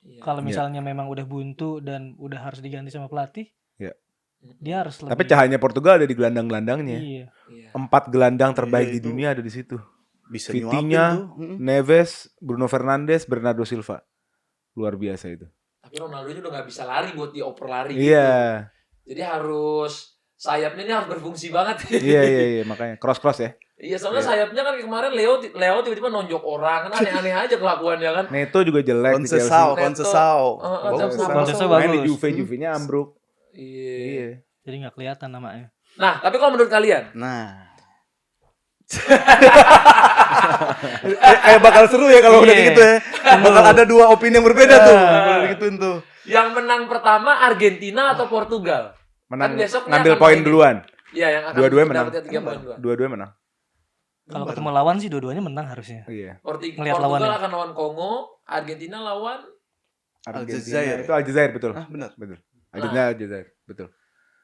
Iya. Kalau misalnya memang udah buntu dan udah harus diganti sama pelatih, Iya. dia harus lebih. Tapi cahayanya Portugal ada di gelandang-gelandangnya. Iya. Iya. 4 gelandang terbaik Iya, di itu. dunia ada di situ. Bisa Vitinha, nyuapin tuh. Neves, Bruno Fernandes, Bernardo Silva. Luar biasa itu. Tapi Ronaldo ini udah nggak bisa lari buat dioper lari gitu. Iya. Jadi harus sayapnya ini harus berfungsi banget. Iya, makanya cross ya. Iya soalnya sayapnya kan kemarin Leo tiba-tiba nonjok orang, kan aneh-aneh aja kelakuannya kan. Neto juga jelek di Chelsea. Konsesau. Konsesau Main di bagus. Juve-nya ambruk. Iya. Iya. Jadi nggak kelihatan namanya. Nah tapi kalau menurut kalian, Nah. Bakal seru ya kalau udah Iya. gitu ya. Bakal ada dua opini yang berbeda tuh. Kalau digituin tuh. yang menang pertama Argentina atau Portugal? Menang, Kan besoknya ngambil akan poin main. duluan. Iya yang akan Dua-duanya menang. dapatnya 3 poin duluan. Dua-duanya menang. Kalau ketemu lawan sih dua-duanya menang harusnya. Iya. Ngelihat Portugal lawannya. akan lawan Kongo, Argentina lawan Aljazair. Itu Aljazair betul. Ah, benar. Betul. Argentina Aljazair, betul.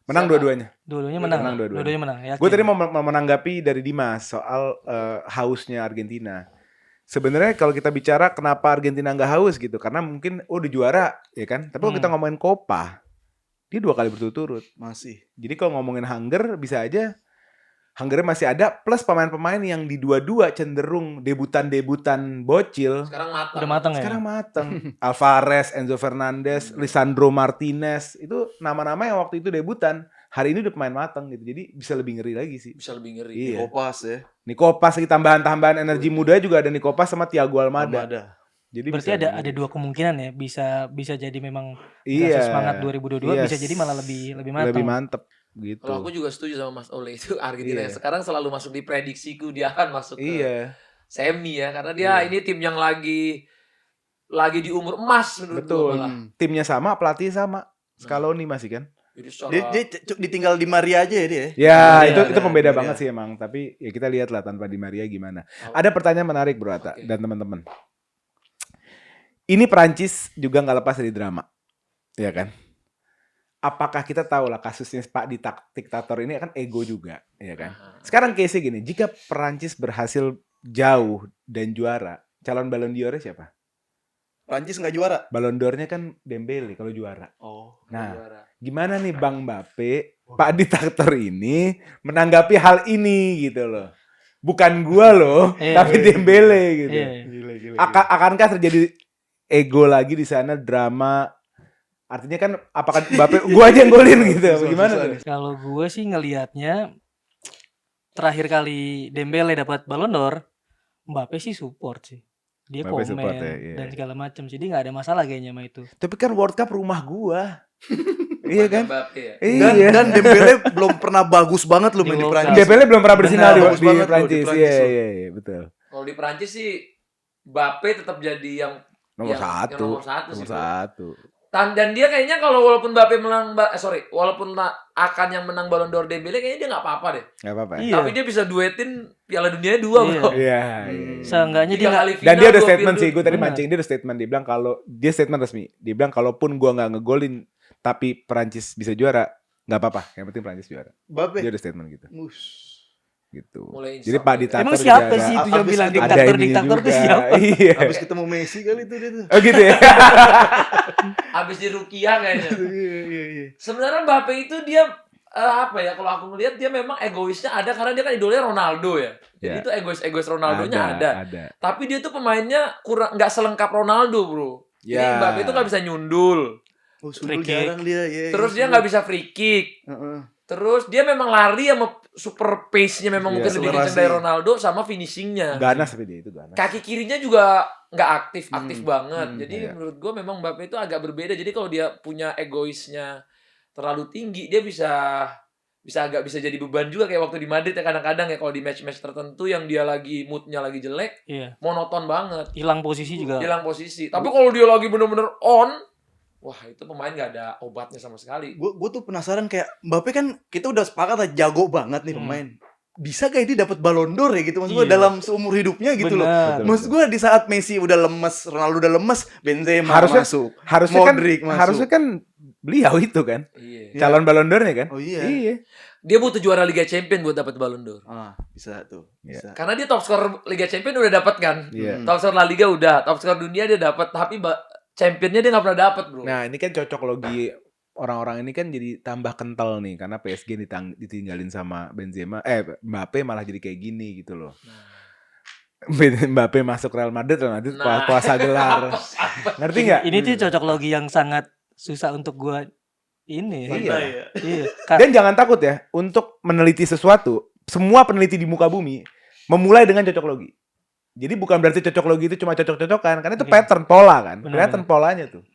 Menang dua-duanya. Dua-duanya menang. Menang dua-duanya. Dua-duanya menang. Yakin. Gue tadi mau menanggapi dari Dimas soal hausnya Argentina. Sebenarnya kalau kita bicara kenapa Argentina nggak haus gitu, karena mungkin udah juara, ya kan. Tapi kalau kita ngomongin Copa, dia 2 kali berturut-turut. Masih. Jadi kalau ngomongin hunger bisa aja hungernya masih ada, plus pemain-pemain yang di dua-dua cenderung debutan bocil. sekarang matang. Udah matang ya. Sekarang mateng. Alvarez, Enzo Fernandez, Lisandro Martinez, itu nama-nama yang waktu itu debutan, hari ini udah pemain mateng gitu. Jadi bisa lebih ngeri lagi sih. Bisa lebih ngeri. Iya. Kopas ya. Nikopas lagi tambahan-tambahan energi muda juga ada Nikopas sama Thiago Almada. Ada. Jadi Berarti bisa ada lebih- 2 kemungkinan ya. Bisa jadi memang iya. gas semangat 2022, Yes. bisa jadi malah lebih matang. Lebih mantep gitu. Kalau aku juga setuju sama Mas Ole itu Argentina Iya. yang sekarang selalu masuk di prediksiku, dia akan masuk ke Iya, semi ya, karena dia ini tim yang lagi di umur emas menurut betul. gua malah. Timnya sama, pelatih sama. Scaloni masih kan? Jadi secara Dia ditinggal di Maria aja ya dia. Ya, Iya, itu pembeda iya. banget sih emang. Tapi ya kita lihat lah tanpa Di Maria gimana. Oh. Ada pertanyaan menarik Bro Atta Oke. dan teman-teman. Ini Perancis juga nggak lepas dari drama, ya kan? Apakah kita tahu lah kasusnya Pak diktator ini kan ego juga, ya kan? Sekarang case-nya gini, jika Perancis berhasil jauh dan juara, calon Ballon d'Or siapa? Prancis nggak juara. Ballon d'Or-nya kan Dembele kalau juara. Oh. Nah, juara. gimana nih Bang Mbappe, Pak diktator ini menanggapi hal ini gitu loh. Bukan gua loh, Iya. tapi Dembele gitu. Iya. Gila. Akankah terjadi ego lagi di sana, drama? Artinya kan apakah Mbappe gua aja yang golin gitu. Susah, Bagaimana susah tuh? nih. Kalau gue sih ngelihatnya terakhir kali Dembele dapat Ballon d'Or, Mbappe sih support sih. Dia Mbappe komen support ya, iya. dan segala macam. Jadi nggak ada masalah kayaknya sama itu. Tapi kan World Cup rumah gua. Iya kan? Mbappe ya. Iya. Dan Dembele belum pernah bagus banget loh Di main di World Prancis. Cup. Dembele belum pernah bersinar Benar, di bagus banget loh di Prancis. Prancis loh. Iya, betul. Kalau di Prancis sih Mbappe tetap jadi yang Nomor yang satu. nomor satu sih. Nomor Bro. satu. Dan dia kayaknya kalau walaupun Mbappe menang, walaupun akan yang menang Ballon d'Or Dembele kayaknya dia nggak apa-apa deh. Gak apa-apa. Iya. Tapi dia bisa duetin Piala Dunia 2 bro. Iya. Seenggaknya dia 3 nggak kali final. Dan dia ada 2 statement Piala sih, gue tadi Benar. mancing, dia ada statement, dia bilang kalau, dia statement resmi, dia bilang kalaupun gue gak ngegolin, tapi Perancis bisa juara, gak apa-apa, yang penting Perancis juara. Mbappe. Dia ada statement gitu. Ush. Mulai Jadi insaf Pak ya. diktator Emang siapa juga sih ada- itu yang Abis bilang itu ada diktator ininya diktator itu juga. siapa? Iya. Habis ketemu Messi kali itu dia tuh. Oh gitu ya? Abis di Rukia kayaknya. Iya. Sebenarnya Mbappe itu dia apa ya, kalau aku ngelihat dia memang egoisnya ada karena dia kan idolnya Ronaldo ya. Jadi Ya. itu egois Ronaldonya ada. Ada. Tapi dia tuh pemainnya kurang, nggak selengkap Ronaldo bro. Jadi Ya. Mbappe itu nggak bisa nyundul. Oh, Free sundul kick. jarang dia. Iya, Terus iya, dia nggak bisa free kick. Heeh. Terus dia memang lari sama super pace-nya memang Iya, mungkin lebih kencang akselerasi. dari Ronaldo sama finishingnya. Ganas tapi dia itu ganas. Kaki kirinya juga nggak aktif banget. Hmm, Jadi iya. menurut gue memang Mbappe itu agak berbeda. Jadi kalau dia punya egoisnya terlalu tinggi, dia bisa agak bisa jadi beban juga kayak waktu di Madrid ya, kadang-kadang ya kalau di match-match tertentu yang dia lagi moodnya lagi jelek, Iya. monoton banget, Hilang posisi juga. hilang posisi. Tapi kalau dia lagi bener-bener on, wah itu pemain nggak ada obatnya sama sekali. Gue tuh penasaran kayak Mbappe kan kita udah sepakat lah jago banget nih pemain. Bisa kayak dia dapat Ballon d'Or ya gitu maksud gue Iya. dalam seumur hidupnya gitu loh. Benar. Maksud gue di saat Messi udah lemes, Ronaldo udah lemes, Benzema Harusnya- masuk. Harusnya Modric kan, masuk. harusnya kan beliau itu kan, Iya. Iya. calon Ballon d'Or-nya kan? Oh iya. Iya. Dia butuh juara Liga Champion buat dapat Ballon d'Or. Ah, bisa tuh. Iya. Bisa. Karena dia top skor Liga Champion udah dapat kan. Iya. Top skor La Liga udah, top skor dunia dia dapat, tapi Championnya dia nggak pernah dapat bro. Nah ini kan cocok logi orang-orang ini kan jadi tambah kental nih karena PSG ditinggalin sama Benzema, Mbappe malah jadi kayak gini gitu loh. Mbappe masuk Real Madrid Nah. puasa gelar. Ngerti nggak? Ini tuh cocok logi yang sangat susah untuk gua ini. Iya. Iya. Dan jangan takut ya untuk meneliti sesuatu. Semua peneliti di muka bumi memulai dengan cocok logi. Jadi bukan berarti cocok logi itu cuma cocok-cocokan, karena itu Oke. pattern pola kan. Benar, Kelihatan polanya tuh.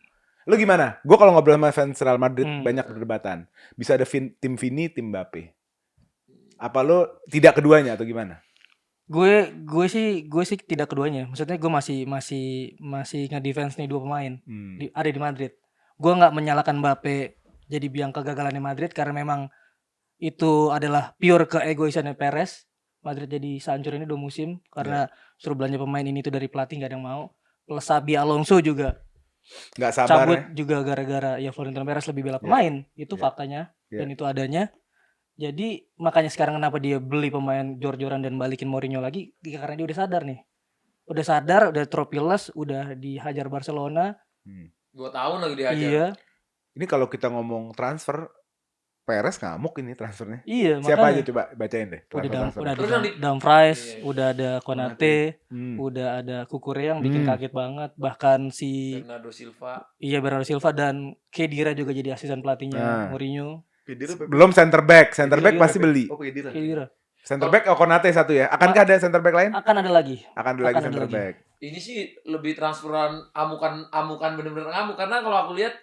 Lu gimana? Gue kalau ngobrol sama fans Real Madrid banyak Hmm. perdebatan. Bisa ada tim Vini, tim Mbappe. Apa lu tidak keduanya atau gimana? Gue sih tidak keduanya. Maksudnya gue masih nge-defense nih dua pemain ada di Madrid. Gue nggak menyalahkan Mbappe jadi biang kegagalannya Madrid karena memang itu adalah pure keegoisannya Perez. Madrid jadi sehancur ini 2 musim karena suruh belanja pemain ini tuh dari pelatih nggak ada yang mau. Plus Xabi Alonso juga Nggak sabar cabut ya? juga gara-gara ya Florentino Perez lebih bela pemain. Itu faktanya dan itu adanya. Jadi makanya sekarang kenapa dia beli pemain jor-joran dan balikin Mourinho lagi karena dia udah sadar nih. Udah sadar, udah tropiless, udah dihajar Barcelona. 2 tahun lagi dihajar. Iya. Ini kalau kita ngomong transfer, Perez ngamuk ini transfernya. Iya, Siapa makanya. aja coba bacain deh. Udah ada Terus yang di- Dumfries, Iya. udah ada Konate, Hmm. udah ada Kukure yang bikin kaget banget. Bahkan si Bernardo Silva. Bernardo Silva dan Khedira juga jadi asisten pelatihnya Mourinho. Belum center back Khedira. pasti beli. Oh, Khedira. Khedira. Center back Konate satu ya. Akankah ada center back lain? Akan ada lagi. Akan ada lagi Akan ada center lagi. back. Ini sih lebih transferan amukan bener-bener ngamuk, karena kalau aku lihat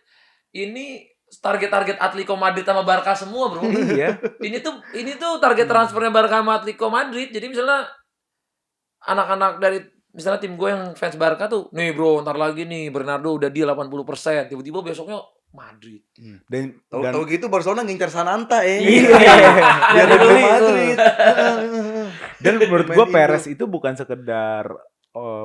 ini target Atletico Madrid sama Barca semua bro. Iya. Ini tuh target transfernya Barca sama Atletico Madrid. Jadi misalnya anak-anak dari misalnya tim gue yang fans Barca tuh, nih bro ntar lagi nih Bernardo udah deal 80%, tiba-tiba besoknya Madrid. Dan Tahu gitu Barcelona ngincar Sananta Iya. Dia ada dibeli. Madrid. Dan menurut Main gua Indo. Perez itu bukan sekedar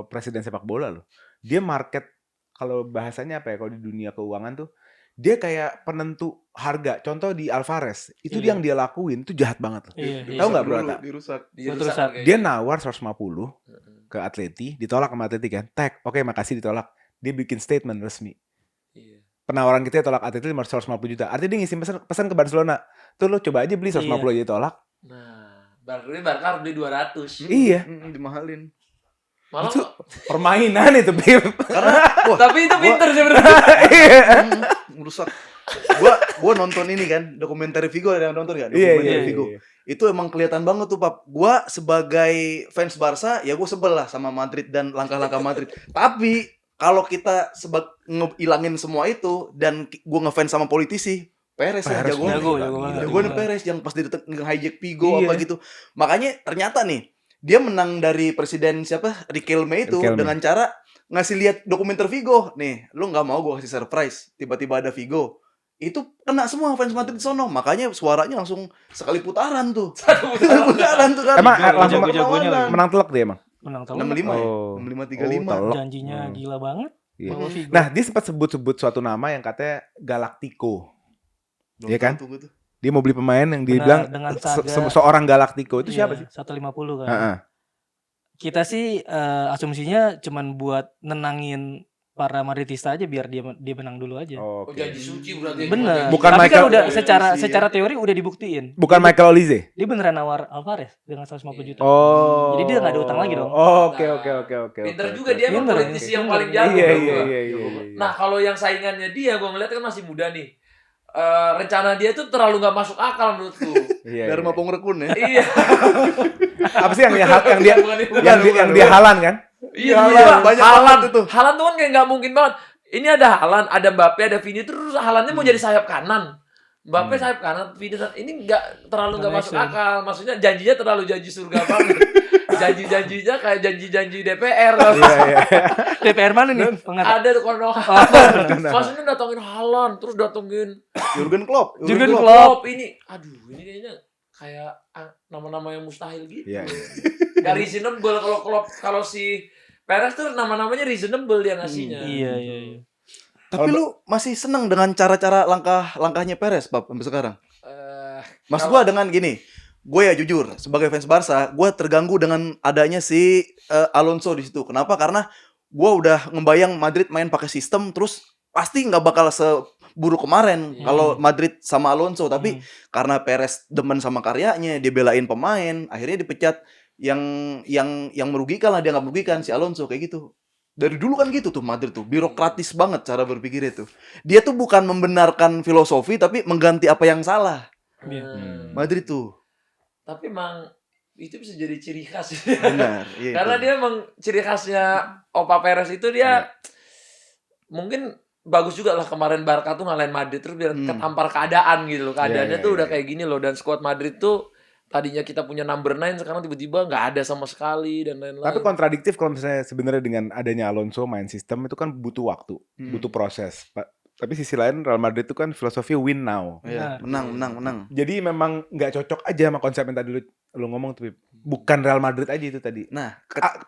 presiden sepak bola loh. Dia market, kalau bahasanya apa ya, kalau di dunia keuangan tuh dia kayak penentu harga. Contoh di Alvarez, itu Iya. yang dia lakuin itu jahat banget loh. Iya, Tahu nggak bro? Atta? Dirusak. Betul, Dia nawar 150 ke Atleti, ditolak sama Atleti kan. Oke makasih ditolak. Dia bikin statement resmi. Iya. Penawaran kita tolak Atleti 150 juta. Artinya dia ngisi pesan ke Barcelona. Tuh lo coba aja beli 150 aja tolak. Nah, Barca harus beli 200. Iya. Dimahalin. Malah Itu permainan itu, Bib. Karena tapi itu pinter sebenarnya. merusak. Gua nonton ini kan, dokumenter Vigo, ada yang nonton kan? Iya, Dokumenter iya, Vigo. iya. Itu emang kelihatan banget tuh, Pap. Gua sebagai fans Barca, ya gua sebel lah sama Madrid dan langkah-langkah Madrid. Tapi kalau kita ngilangin semua itu dan gua ngefans sama politisi, Perez lah Perez jagoan. jago banget. Jagoan Perez yang pas dia nge-hijack Vigo Iya. apa gitu. Makanya ternyata nih, dia menang dari presiden siapa? Riquelme itu Riquelme. dengan cara ngasih lihat dokumenter Vigo. Nih, lu nggak mau gua kasih surprise. Tiba-tiba ada Vigo. Itu kena semua fans Madrid di sono. Makanya suaranya langsung sekali putaran tuh. Sekali putaran tuh kan. Emang Jago- langsung jago-jagonya lagi. menang telak dia emang. Menang telur. 65 ya? Oh. 65-35. telak. Janjinya gila banget. Iya. Bawa Vigo. Nah, dia sempat sebut-sebut suatu nama yang katanya Galactico. Belum Iya kan? tahu tuh gua tuh. Dia mau beli pemain yang dia Benar, bilang dengan saga- seorang Galactico. Itu Iya, siapa sih? 150 kan. Heeh. Kita sih asumsinya cuman buat nenangin para Madridista aja biar dia menang dulu aja. Oh, Oke. janji suci berarti. Bener. Bukan Tapi Michael- kan udah Iya, secara iya. teori udah dibuktiin. Bukan Michael Olise. Dia beneran nawar Alvarez dengan 150 juta. Oh. Jadi dia nggak ada utang lagi dong. Oh, oke. Pinter oke, juga oke. dia emang Pinter, politisi iya. yang paling Pinter. jago. Iya, bro. iya, iya, iya. Nah, kalau yang saingannya dia, gue ngeliat kan masih muda nih. Rencana dia tuh terlalu nggak masuk akal menurutku. Iya. Dharma Pongrekun ya. Iya. Apa sih yang dia Bukan. yang dia halan kan? Iya, Haaland, banyak Haaland banget itu. Haaland tuh kan kayak nggak mungkin banget. Ini ada Haaland, ada Mbappe, ada Vini, terus Haalandnya mau jadi sayap kanan. Mbappe sayap kanan, Vini ini nggak terlalu nggak masuk Connection. akal. Maksudnya janjinya terlalu janji surga banget. Janji-janjinya kayak janji-janji DPR. Iya, iya. DPR mana nih? Pengatas. Ada tuh kono. Maksudnya datengin Haaland, terus datengin Jurgen Klopp. Jurgen Klopp. Klopp ini. Aduh, ini kayaknya kayak nama-nama yang mustahil gitu. Iya, iya. Gak reasonable kalau Klopp, kalau si Perez tuh nama-namanya reasonable dia ngasihnya. Iya. Tapi lu masih seneng dengan cara-cara langkah-langkahnya Perez, Pap, sampai sekarang? Maksud gua dengan gini, gue ya jujur sebagai fans Barca, gue terganggu dengan adanya si Alonso di situ. Kenapa? Karena gue udah ngebayang Madrid main pakai sistem, terus pasti nggak bakal seburuk kemarin kalau Madrid sama Alonso. Tapi karena Perez demen sama karyanya, dia belain pemain, akhirnya dipecat. Yang merugikan lah, dia nggak merugikan si Alonso kayak gitu. Dari dulu kan gitu tuh Madrid tuh, birokratis banget cara berpikirnya tuh. Dia tuh bukan membenarkan filosofi tapi mengganti apa yang salah. Madrid tuh. Tapi emang itu bisa jadi ciri khas. Benar. Iya, Karena itu. dia emang ciri khasnya Opa Perez itu dia mungkin bagus juga lah kemarin Barca tuh ngalahin Madrid terus biar ketampar keadaan gitu loh. Keadaannya Iya, tuh iya, udah iya. kayak gini loh, dan squad Madrid tuh tadinya kita punya number 9 sekarang tiba-tiba nggak ada sama sekali dan lain-lain. Tapi kontradiktif kalau misalnya sebenarnya dengan adanya Alonso main sistem itu kan butuh waktu, butuh proses. Tapi sisi lain Real Madrid itu kan filosofi win now. Iya, menang. Jadi memang nggak cocok aja sama konsep yang tadi lu ngomong tuh. Bib. Bukan Real Madrid aja itu tadi. Nah,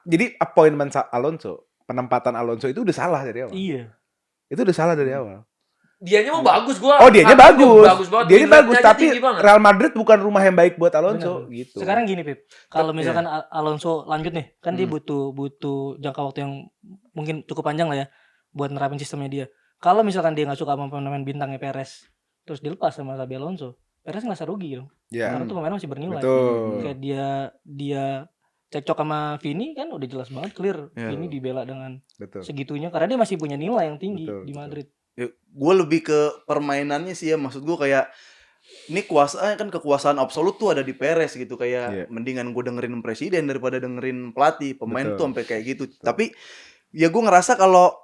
Jadi appointment Alonso, penempatan Alonso itu udah salah dari awal. Iya. Itu udah salah dari awal. dianya mau bagus gua. Oh, dianya bagus. Bagus banget. Dianya Win bagus, rate-nya aja tapi tinggi banget. Real Madrid bukan rumah yang baik buat Alonso gitu. Sekarang gini, Pip. Kalau misalkan Alonso lanjut nih, kan dia butuh jangka waktu yang mungkin cukup panjang lah ya buat nerapin sistemnya dia. Kalau misalkan dia nggak suka sama pemain bintangnya Perez, terus dilepas sama Xabi Alonso, Perez nggak rugi dong. Iya. Karena tuh pemain masih bernilai. Betul. Kayak dia cekcok sama Vini kan udah jelas banget clear. Vini dibela dengan Betul. segitunya karena dia masih punya nilai yang tinggi Betul, di Madrid. ya, gue lebih ke permainannya sih ya. Maksud gue kayak ini kekuasaan absolut tuh ada di Perez gitu. Kayak mendingan gue dengerin presiden daripada dengerin pelatih. Pemain tuh sampai kayak gitu. Tapi ya gue ngerasa kalau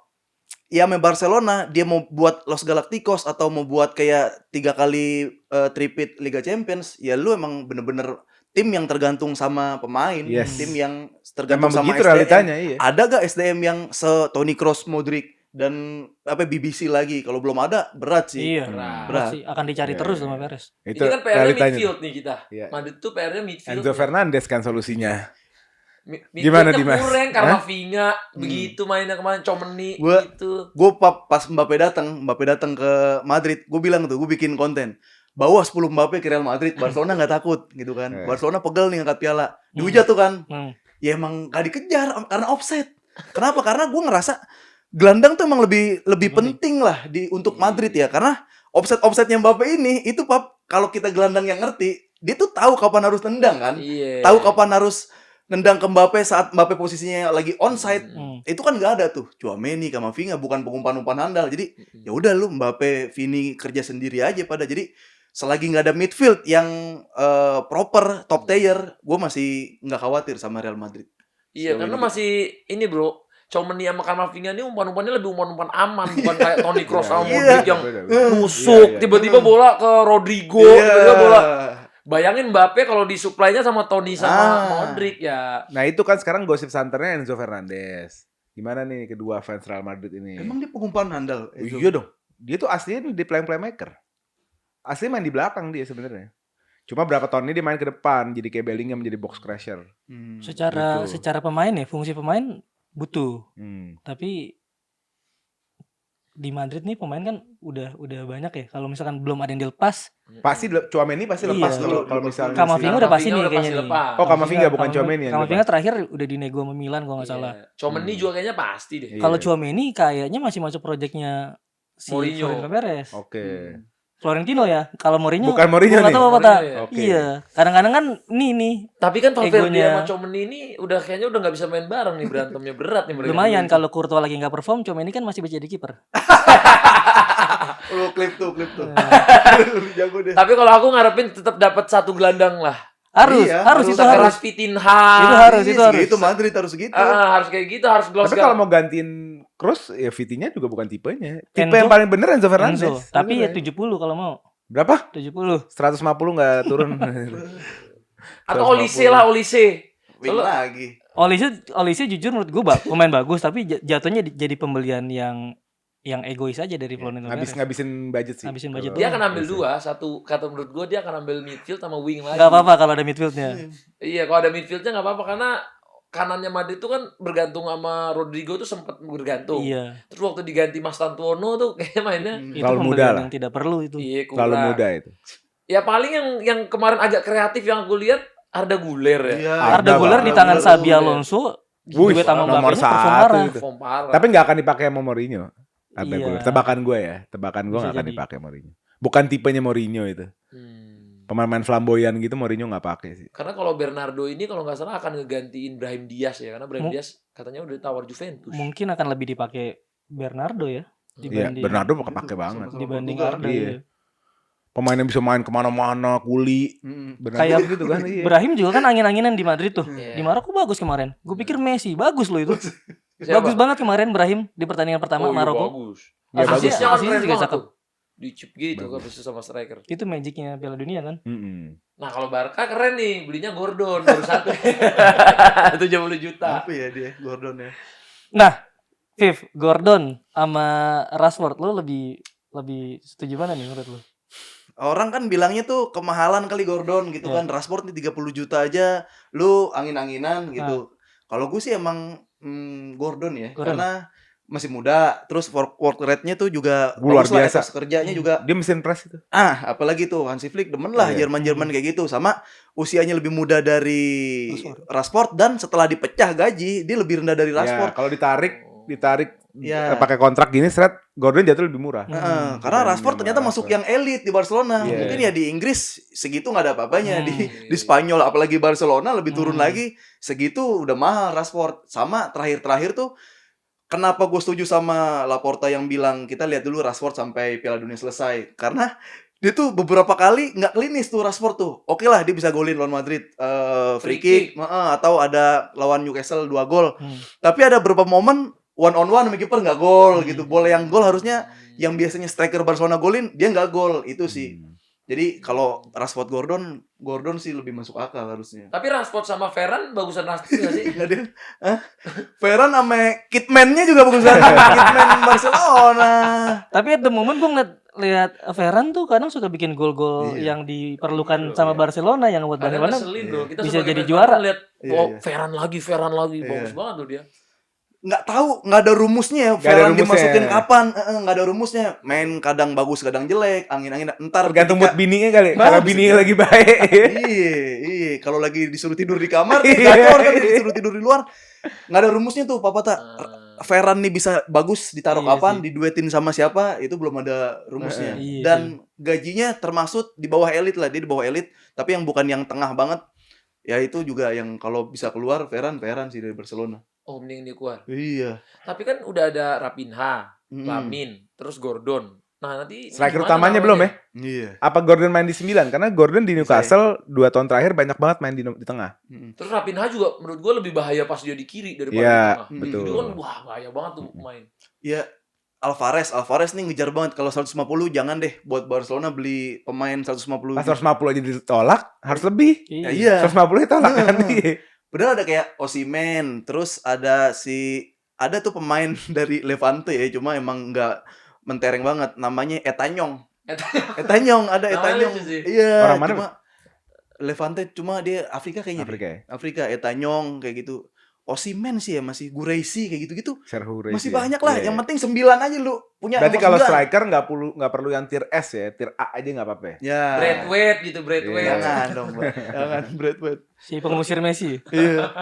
ya sama Barcelona dia mau buat Los Galacticos atau mau buat kayak 3 kali tripit Liga Champions, ya lu emang bener-bener tim yang tergantung sama pemain, Yes. tim yang Emang tergantung sama begitu SDM. realitanya, iya. Ada gak SDM yang se Toni Kroos, Modric dan BBC lagi. Kalau belum ada berat sih. Iya. Berat sih, akan dicari terus sama Perez. Itu Ini kan PR-nya realitanya. midfield nih kita. Iya. Madrid tuh PR-nya midfield. Enzo Fernandez kan solusinya. Gimana Gimana, Dimas? kurang Camavinga begitu mainnya kemarin Tchouaméni Gua- gitu. Gue pas Mbappe datang ke Madrid, gue bilang tuh, gue bikin konten. Bawa 10 Mbappe ke Real Madrid, Barcelona nggak takut gitu kan. Barcelona pegel nih angkat piala. Dihujat tuh kan. Ya emang gak dikejar karena offset. Kenapa? Karena gue ngerasa gelandang tuh emang lebih penting lah untuk Madrid ya. Karena offsetnya Mbappe ini itu Pap, kalau kita gelandang yang ngerti, dia tuh tahu kapan harus nendang kan. Iya. Tahu kapan harus nendang ke Mbappe saat Mbappe posisinya lagi onside. Itu kan nggak ada tuh. Tchouaméni, Camavinga bukan pengumpan-umpan handal. Jadi ya udah lu Mbappe, Vini kerja sendiri aja pada. Jadi selagi nggak ada midfield yang proper top tier, gue masih nggak khawatir sama Real Madrid. Iya, karena masih ini bro, Tchouaméni sama Camavinga ini umpan-umpannya lebih umpan-umpan aman, bukan kayak Toni Kroos sama Modric yang nusuk, tiba-tiba bola ke Rodrigo, tiba-tiba bola. Bayangin Mbappe kalau disuplainya sama Toni sama Modric ya. Nah itu kan sekarang gosip santernya Enzo Fernandez. Gimana nih kedua fans Real Madrid ini? Emang dia pengumpan handal? Iya dong. Dia tuh aslinya di playmaker. Aslinya main di belakang dia sebenarnya. Cuma berapa tahun ini dia main ke depan, jadi kayak Bellingham menjadi box crusher. Secara pemain ya, fungsi pemain butuh. Tapi di Madrid nih pemain kan udah banyak ya. Kalau misalkan belum ada yang dilepas, Pasti Tchouaméni pasti lepas Iya. kalau misalnya. Camavinga udah pasti nih kayaknya nih. Oh, Camavinga bukan Tchouaméni yang Camavinga terakhir udah dinego sama Milan kalau nggak salah. Tchouaméni juga kayaknya pasti deh. Kalau Tchouaméni kayaknya masih masuk proyeknya si Mourinho. Florentino Perez. Oke. Florentino ya. Kalau Mourinho Bukan Mourinho gua nggak nih. tahu apa Mourinho tak. ya. Oke. Iya. Kadang-kadang kan nih Tapi kan Valverde Egonya. sama Tchouaméni ini udah kayaknya udah nggak bisa main bareng nih, berantemnya berat nih mereka. lumayan kalau Courtois lagi nggak perform, Tchouaméni kan masih bisa jadi kiper. Oh, klip tuh. Jago deh. Tapi kalau aku ngarepin tetap dapat satu gelandang lah. Harus Iya, itu harus. harus. Vitinha. Itu harus. Itu Madrid harus gitu. Harus kayak gitu, harus gloss. Tapi kalau mau gantiin Kroos, ya Vitinha juga bukan tipenya. Tipe Enzo. yang paling bener Enzo Fernandez. Enzo. Tapi ya Bener 70 kalau mau. Berapa? 70. 150 nggak turun. Atau Olise lah, Olise. Wing lagi. Olise jujur menurut gue pemain bagus, tapi jatuhnya jadi pembelian yang egois aja dari Florentino Perez. Ngabisin budget sih. Ngabisin budget. Dia akan ambil dua, satu kata menurut gue dia akan ambil midfield sama wing lagi. Gak apa-apa kalau ada midfieldnya. Iya, kalau ada midfieldnya nggak apa-apa karena kanannya Madrid itu kan bergantung sama Rodrigo tuh sempat bergantung. Iya. Terus waktu diganti Mas Tantuono tuh kayaknya mainnya Itu Terlalu muda pembelian lah. yang tidak perlu itu. iya Terlalu kurang. muda itu. Ya paling yang kemarin agak kreatif yang aku lihat Arda Güler ya. Iya. Arda Güler di tangan Xabi Alonso, Wuih, duet sama nomor Mbappe perform satu parah. itu. Form parah. Tapi nggak akan dipakai sama Mourinho. Arda Iya. Güler. Tebakan gue Bisa nggak akan jadi. dipakai Mourinho. Bukan tipenya Mourinho itu. Pemain-pemain flamboyan gitu Mourinho nggak pakai sih. Karena kalau Bernardo ini kalau nggak salah akan ngegantiin Brahim Diaz ya, karena Brahim Diaz katanya udah ditawar Juventus. Mungkin akan lebih dipakai Bernardo ya Iya, dibanding Bernardo mau kepake banget. dibanding Juga. Arda. Iya. Iya. Pemain yang bisa main kemana-mana, kuli. Bernardo Kayak gitu kan. Iya. Brahim juga kan angin-anginan di Madrid tuh. Iya. Di Maroko bagus kemarin. Gue pikir Messi bagus loh itu. Siapa? Bagus banget kemarin Brahim di pertandingan pertama Oh, iya, Maroko. bagus. Iya, bagus. Asisnya kan Asisnya keren juga banget cakep. tuh. Dicip gitu kan bisa sama striker. Itu magicnya Piala Dunia kan. Nah kalau Barca keren nih, belinya Gordon baru satu. 70 juta. Apa ya dia Gordon ya? Nah, Viv, Gordon sama Rashford lo lebih setuju mana nih menurut lo? Orang kan bilangnya tuh kemahalan kali Gordon gitu Iya. kan. Rashford nih 30 juta aja lu angin-anginan gitu. Kalau gue sih emang Gordon ya. Gordon. Karena masih muda, terus work rate-nya tuh juga Luar bagus lah, biasa. etos kerjanya juga. Dia mesin press itu. Apalagi tuh Hansi Flick demen lah Iya. Jerman kayak gitu. Sama usianya lebih muda dari Rashford dan setelah dipecah gaji dia lebih rendah dari Ya, Rashford. kalau ditarik Ya. pakai kontrak gini seret Gordon jatuh lebih murah. Karena Dibanding Rashford sama ternyata masuk Rashford. yang elit di Barcelona. Iya. Mungkin ya di Inggris segitu nggak ada apa-apanya. Di Iya. Spanyol apalagi Barcelona lebih turun lagi. Segitu udah mahal Rashford. Sama terakhir tuh kenapa gue setuju sama Laporta yang bilang kita lihat dulu Rashford sampai Piala Dunia selesai. Karena dia tuh beberapa kali nggak klinis tuh Rashford tuh. Oke lah dia bisa golin lawan Madrid free kick. Atau ada lawan Newcastle 2 gol. Tapi ada beberapa momen one on one sama kiper nggak gol gitu. Bola yang gol harusnya yang biasanya striker Barcelona golin dia nggak gol itu sih. Jadi kalau Rashford Gordon sih lebih masuk akal harusnya. Tapi Rashford sama Ferran bagusan Rashford nggak sih? Enggak dia. Ferran sama Kidman-nya juga bagusan Kidman Barcelona. Tapi at the moment gue lihat Ferran tuh kadang suka bikin gol-gol yang diperlukan sama Barcelona yang buat Kadang Barcelona ngeselin bro. Kita bisa sebagai jadi fans juara. lihat Iya. Ferran lagi, bagus banget tuh dia. Nggak ada rumusnya ya. Nggak ada Ferran rumusnya. dimasukin kapan? Nggak ada rumusnya. Main kadang bagus, kadang jelek, angin-angin. Ntar Tergantung mood bininya kali. Nah, Kalau bisa bininya jadi. lagi baik. Iya. Kalau lagi disuruh tidur di kamar, gacor kan disuruh tidur di luar. Nggak ada rumusnya tuh, Papa tak. Ferran nih bisa bagus ditaruh Iya kapan, sih. diduetin sama siapa, itu belum ada rumusnya. Iya Dan gajinya termasuk di bawah elit lah, dia di bawah elit, tapi yang bukan yang tengah banget. Ya itu juga yang kalau bisa keluar Ferran sih dari Barcelona. Oh mending dia keluar. Iya. Tapi kan udah ada Raphinha, Mm. Lamin, terus Gordon. Nah nanti Striker gimana utamanya belum ya? namanya? Iya. Apa Gordon main di 9? Karena Gordon di Newcastle 2 tahun terakhir banyak banget main di tengah. Terus Raphinha juga menurut gue lebih bahaya pas dia di kiri daripada Iya, di tengah. betul. Itu kan wah bahaya banget tuh main. Ya Alvarez nih ngejar banget kalau 150 jangan deh buat Barcelona beli pemain 150. Pas 150 aja ditolak, harus lebih. Ya, iya. 150 ditolak kan. Padahal ada kayak Osimhen, terus ada tuh pemain dari Levante ya, cuma emang nggak mentereng banget, namanya Etanyong. Etanyong ada Namanya Etanyong. lucu sih. Iya, Orang mana, cuma Levante cuma dia Afrika kayaknya. Afrika deh. ya? Afrika Etanyong kayak gitu. Osimhen sih ya masih Gureisi kayak gitu-gitu. Serhu Reis Masih ya. banyak lah, Iya, yang iya. penting 9 aja lu punya. Berarti nomor kalau 9. striker nggak perlu yang tier S ya, tier A aja nggak apa-apa ya. Ya. Braithwaite gitu, Braithwaite. Iya. Jangan dong, Mbak. Jangan Braithwaite. Si pengusir Messi. Iya.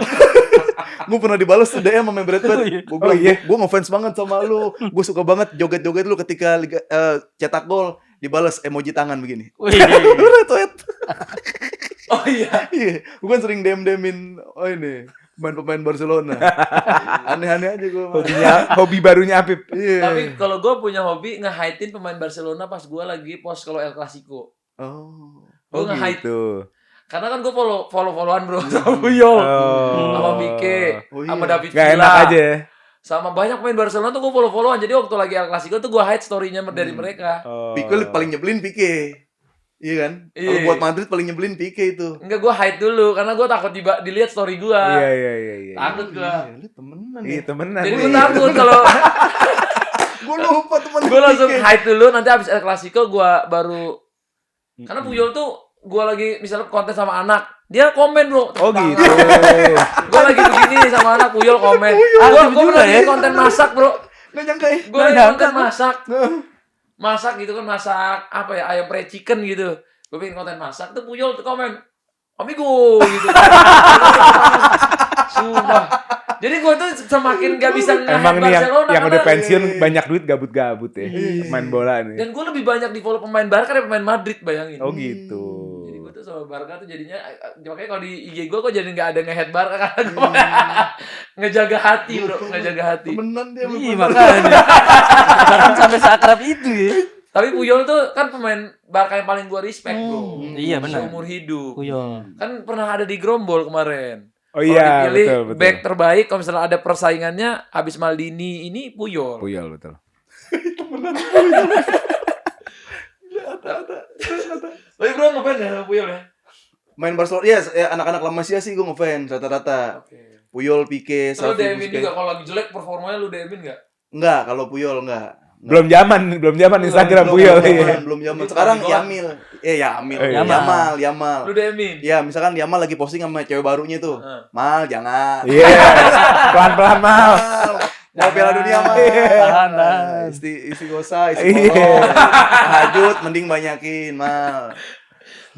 Gue pernah dibales tuh DM sama Brad Pitt. Oh, iya. Gue bilang, Oh, iya. gue ngefans banget sama lu. Gue suka banget joget-joget lu ketika cetak gol. Dibales emoji tangan begini. Wih. Brad Pitt. Oh iya. Iya. Gue kan sering DM-DMin ini pemain-pemain Barcelona. Aneh-aneh aja gue. Hobi barunya Apip. Iya. Tapi kalau gue punya hobi nge-hide-in pemain Barcelona pas gue lagi post kalau El Clasico. Oh. Gue nge-hide. Gitu. Karena kan gue follow-followan bro sama Puyol. Sama Mike. Oh, iya. Sama David Gak Villa. enak aja. Sama banyak pemain Barcelona tuh gue follow-followan. Jadi waktu lagi El Clasico tuh gue hide story-nya dari mereka. Pique paling nyebelin Pique. Iya kan? Kalau Iya. buat Madrid paling nyebelin Pique itu. Enggak, gue hide dulu karena gue takut dilihat story gue. Iya. Takut gue. Iya, lu temenan Iya ya. temenan. Jadi nih. gue takut kalau Gue lupa temen gue langsung Pique. hide dulu. Nanti abis El Clasico gue baru. Karena Puyol tuh gue lagi misalnya konten sama anak, dia komen bro. Oh gitu. Gue lagi begini sama anak, Puyol komen. Aktif Gue juga lagi ya. konten masak bro. Nggak nyangka ya. Gue lagi konten masak gitu kan, masak apa ya, ayam fried chicken gitu. Gue bikin konten masak tuh Puyol tuh komen amigo gitu. Sumpah. Jadi gue tuh semakin gak bisa Emang nge-hype nih Barcelona yang udah karena- pensiun banyak duit gabut-gabut ya. Main bola nih. dan gue lebih banyak di follow pemain Barca daripada pemain Madrid, bayangin. Oh gitu. Jadi gue tuh sama Barca tuh jadinya, makanya kalau di IG gue kok jadi nggak ada nge-head Barca karena gue ngejaga hati bro, ngejaga hati. Temenan dia. Iya makanya. Bahkan sampai seakrab itu ya. Tapi Puyol tuh kan pemain Barca yang paling gue respect bro. Iya benar. Seumur hidup. Puyol. Kan pernah ada di Grombol kemarin. Oh Kalau iya, dipilih betul. back terbaik kalau misalnya ada persaingannya habis Maldini ini Puyol. Puyol betul. Tapi bro ngefans ya sama Puyol ya? Main Barcelona, ya anak-anak La Masia sih gue ngefans rata-rata. Oke. Puyol, Pique, Lu Xavi, DM-in juga Busquets. kalau lagi jelek performanya lu DM-in enggak? Enggak, kalau Puyol enggak. Belum zaman Instagram Puyol ya. Belum zaman. Itu Sekarang lagi Yamil. Yamil. Oh, iya. Yamal. Lu DM-in. Ya, misalkan Yamal lagi posting sama cewek barunya tuh. Mal, jangan. Iya. Pelan-pelan mal. Mau Piala Dunia mal. Tahan, Istiqosa, Iya. istiqoroh. Tahajud mending banyakin mal.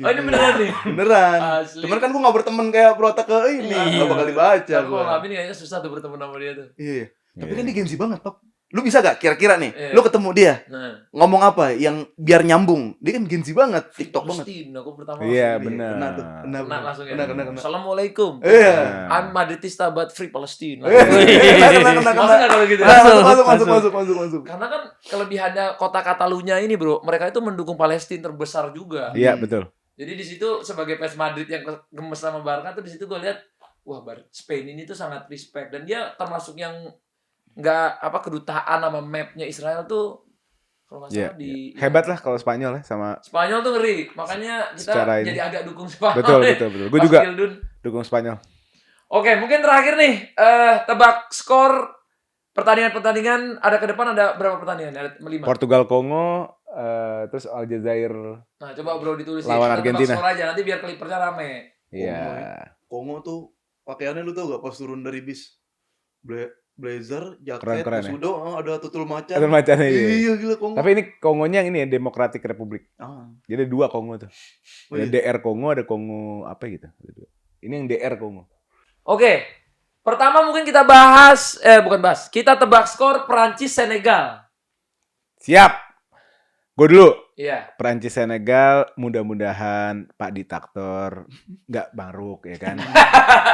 Oh ini beneran nih? Beneran. Asli. Cuman kan gue gak berteman kayak Prota ke ini. Iya. Gak bakal dibaca Tapi kalau gue. Lamin kayaknya susah tuh bertemu sama dia tuh. Iya. Tapi Iya. kan dia gengsi banget, Pak. Lu bisa gak kira-kira nih, Iya. lu ketemu dia, Nah, ngomong apa yang biar nyambung? Dia kan gengsi banget, TikTok banget. Palestina, aku pertama Iya langsung. benar. Kena tuh, Kena langsung ya. Kena. Assalamualaikum. Iya. I'm Madridista but free Palestine. Kena. Masuk nggak kalau gitu? Masuk. Karena kan kelebihannya kota Katalunya ini bro, mereka itu mendukung Palestina terbesar juga. Iya betul. Jadi di situ sebagai fans Madrid yang gemes sama Barca tuh di situ gue lihat, wah Spain ini tuh sangat respect dan dia termasuk yang nggak kedutaan sama mapnya Israel tuh Kalau nggak Iya. salah di Hebat lah kalau Spanyol ya sama Spanyol tuh ngeri. Makanya kita Secara ini. jadi agak dukung Spanyol. betul. Gue Pas juga Gildun. dukung Spanyol. Oke, mungkin terakhir nih, tebak skor pertandingan ada ke depan, ada berapa pertandingan? Ada 5. Portugal Kongo terus Aljazair Nah, coba bro ditulis lawan kita tebak Argentina. skor aja nanti biar klipernya rame. Iya. Kongo tuh pakaiannya lu tau gak pas turun dari bis? Blazer, jaket, Keren-keren ya. sudo, ada tutul macan. Ada macannya iya. Iya gila Kongo. Tapi ini Kongonya yang ini ya Democratic Republic. Ah. Jadi 2 Kongo tuh. Oh, Ada iya. DR Kongo, ada Kongo apa gitu. Ada 2. Ini yang DR Kongo. Oke. Pertama mungkin kita bahas kita tebak skor Prancis Senegal. Siap. Gue dulu. Iya. Prancis Senegal, mudah-mudahan Pak Diktator nggak bangkrut ya kan.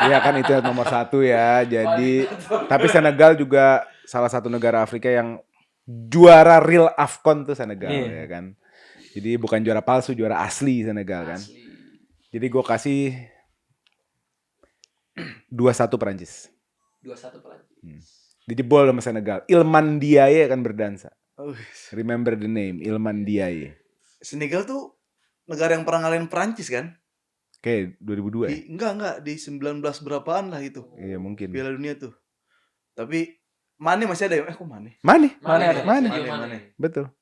Iya kan itu nomor 1 ya. Jadi tapi Senegal juga salah satu negara Afrika yang juara real AFCON tuh Senegal Iya. ya kan. Jadi bukan juara palsu, juara asli Senegal kan. Asli. Jadi gue kasih 2-1 Prancis. 2-1 Prancis. Dijebol sama Senegal. Ilman Ndiaye akan berdansa. Oh, Remember the name, Ilman Ndiaye. Senegal tuh negara yang pernah ngalahin Prancis kan? Oke, 2002 ya? Enggak di 19 berapaan lah itu. Iya mungkin. Piala Dunia tuh. Tapi Mane masih ada ya? Kok Mane? Mane? Mane. Mane. Betul.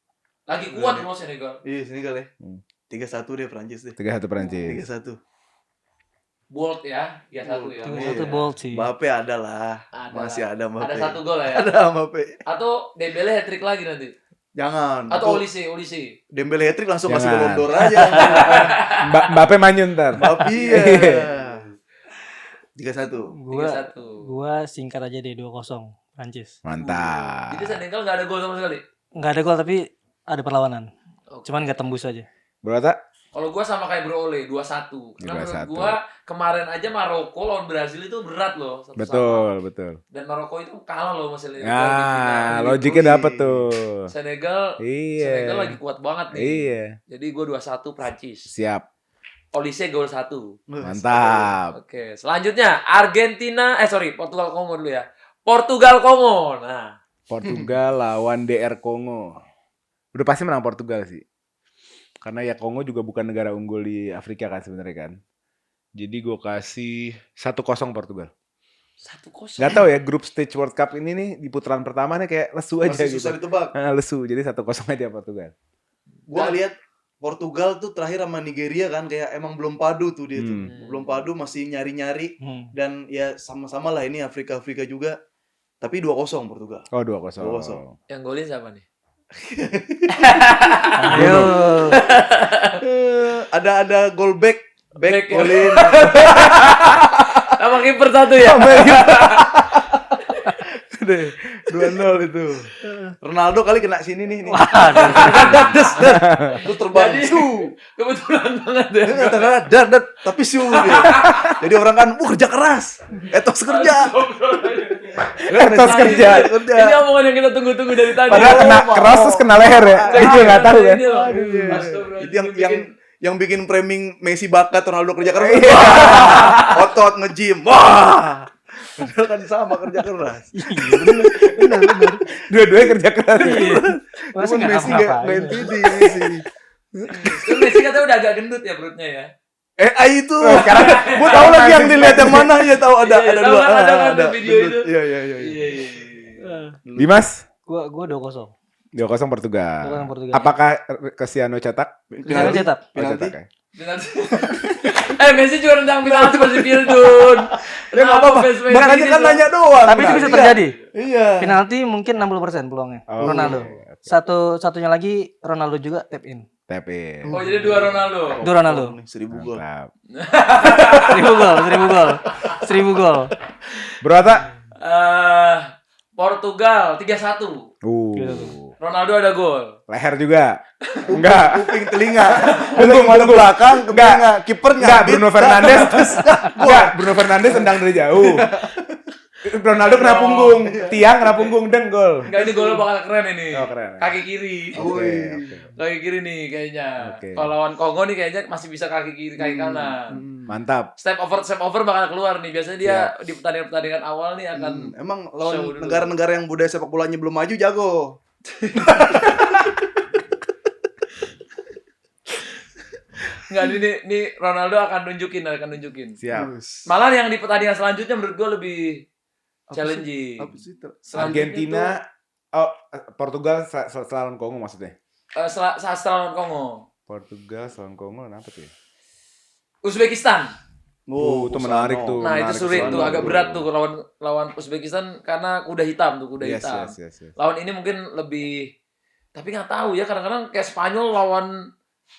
Lagi kuat loh Senegal. Iya Senegal ya. Hmm. 3-1 deh Prancis deh. 3-1 Prancis. 3-1. Bold ya, 3-1 ya. Itu Iya. satu bold sih. Mbappe ada lah. Ada. Masih ada Mbappe. Ada 1 gol lah ya. Ada Mbappe. Atau Dembele hat-trick lagi nanti. Jangan. Atau Itu Olise. Dembele hat-trick langsung kasih Jangan. Ballon d'Or aja. Mbappe manyun ntar. Mbappe iya. 3-1. Gua 3-1. gua singkat aja deh 2-0 Prancis. Mantap. Jadi Senegal nggak ada gol sama sekali. Nggak ada gol tapi ada perlawanan. Oke. Cuman nggak tembus aja. Berapa? Kalau gua sama kayak Bro Ole 2-1. Karena menurut 2-1. gua kemarin aja Maroko lawan Brazil itu berat loh. satu-sama. Betul. Dan Maroko itu kalah loh sama Senegal. di Ya, final. logiknya dapet tuh. Senegal Iya. lagi kuat banget nih. Iya. Jadi gua 2-1 Prancis. Siap. Olise gol 1. Mantap. Oke, selanjutnya Portugal Kongo dulu ya. Portugal Kongo. Nah, Portugal lawan DR Kongo. Udah pasti menang Portugal sih. Karena ya Kongo juga bukan negara unggul di Afrika kan sebenarnya kan. Jadi gue kasih 1-0 Portugal. 1-0. Gak tau ya grup stage World Cup ini nih di putaran pertama nih kayak lesu aja Masih gitu. susah ditebak. Lesu, jadi 1-0 aja Portugal. Gua ngeliat Portugal tuh terakhir sama Nigeria kan kayak emang belum padu tuh dia tuh. Belum padu, masih nyari-nyari dan ya sama-sama lah ini Afrika juga. Tapi 2-0 Portugal. Oh 2-0. 2-0. Yang golin siapa nih? Ayo. Ada goal back Back ya. golin. Sama kiper 1 ya. 2-0 itu. Ronaldo kali kena sini nih. Waduh. Terus terbang. Jadi- Su. Kebetulan banget ya. Tapi su dia. Jadi orang kan, kerja keras. Etos kerja. Etos kerja. Ini omongan yang kita tunggu-tunggu dari tadi. Padahal kena keras terus kena leher ya. Itu nggak tahu kan. Ini loh. Iya. Astagfirullahaladzim. Itu yang bikin framing Messi bakat Ronaldo kerja keras. Otot nge-gym. Wah. Padahal kan sama kerja keras. Bener. Dua-duanya kerja keras. Masa Cuman nggak Messi nggak ngapa-ngapain. main PD Messi. Kan Messi katanya udah agak gendut ya perutnya ya. Itu. Sekarang gua tahu lagi yang dilihat yang mana ya tahu ada Iya, tahu dua. kan, ada kan tuh video itu. Iya. Iya. Dimas, Gua 2-0. 2-0 Portugal. 2-0 Portugal. Apakah Cristiano cetak? Penalti cetak. Oh, Penalti. cetak ya. Messi juga rendang penalti masih Pildun. Ya enggak apa-apa. Makanya kan nanya doang. Tapi itu bisa terjadi. Iya. Penalti mungkin 60% peluangnya. Oh, Ronaldo. oke. Satunya lagi Ronaldo juga tap in. Tap in. Oh jadi 2 Ronaldo. Itu Ronaldo. 1000 gol. Mantap. 1000 gol. Berapa? Portugal 3-1. Ronaldo ada gol. Leher juga. Enggak. Kuping telinga. Punggung belakang ke Enggak. telinga. Kipernya. Enggak, Bruno Fernandes. Enggak, Bruno Fernandes tendang dari jauh. Ronaldo kena punggung, tiang kena punggung dan gol. Enggak, ini golnya bakal keren ini. Oh, keren. Kaki kiri. Oke. Kaki kiri nih kayaknya. Oke. Kalau lawan Kongo nih kayaknya masih bisa kaki kiri, kaki kanan. Mantap. Step over bakal keluar nih. Biasanya dia di pertandingan awal nih akan Emang show lawan dulu. negara-negara yang budaya sepak bolanya belum maju jago. Enggak, ini Ronaldo akan nunjukin. Siap. Malah yang di pertandingan selanjutnya menurut gue lebih challenging. Apa sih? Argentina, Portugal setelah lawan Kongo maksudnya. Setelah lawan Kongo. Portugal lawan Kongo apa tuh ya? Uzbekistan. Itu menarik tuh. Nah, itu menarik sulit tuh. tuh, agak berat tuh lawan Uzbekistan karena kuda hitam. Yes. Lawan ini mungkin lebih, tapi nggak tahu ya, kadang-kadang kayak Spanyol lawan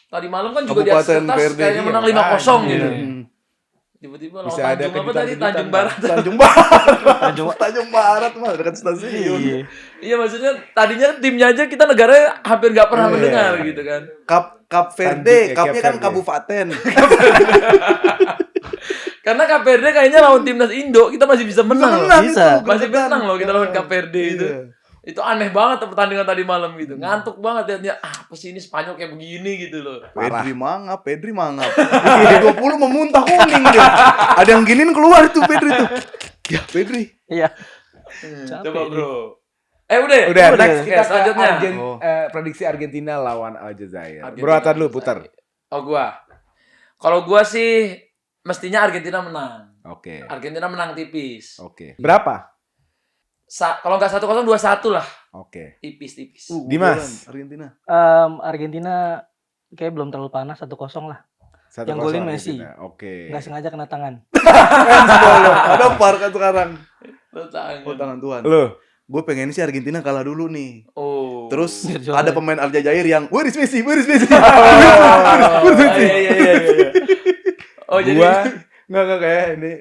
tadi malam kan juga di atas Kabupaten kertas Verde, kayaknya iya, menang makanya. 5-0 gitu. Hmm. Tiba-tiba lawan Bisa ada Tanjung apa tadi? kejutan-kejutan, Tanjung Barat. Tanjung Barat. Tanjung Barat mah dekat stasiun. Iya, maksudnya tadinya timnya aja kita negara hampir nggak pernah Iya. mendengar gitu kan. Cup Verde, Tanjung, ya, cupnya Cape kan Verde. kabupaten. Karena Cape Verde kayaknya lawan timnas Indo kita masih bisa menang loh. Bisa. Masih menang loh kita lawan Cape Verde itu. Iya. Itu aneh banget tuh pertandingan tadi malam gitu. Ngantuk banget liatnya. Apa sih ini Spanyol kayak begini gitu loh. Pedri mangap. 20 memuntah kuning dia. Ada yang giniin keluar tuh Pedri tuh. Ya Pedri. Iya. Coba bro. Udah. Udah, next Oke, kita ke selanjutnya. prediksi Argentina lawan Aljazair. Argentina. Bro, lu putar. Kalau gua sih mestinya Argentina menang. Oke. Argentina menang tipis. Berapa? Kalau nggak 1-0 2-1 lah. Oke. Tipis. Dimas. Argentina. Argentina kayak belum terlalu panas, 1-0 lah. 1-0 Yang golin Messi. Argentina. Oke. Nggak sengaja kena tangan. Ada VAR kan sekarang. Tangan. Oh tangan Tuhan. Lu. Gue pengen sih Argentina kalah dulu nih. Oh. Terus Biar juara. ada pemain Aljazair yang where is Messi? Iya. Oh, jadi Gua Enggak kayak ini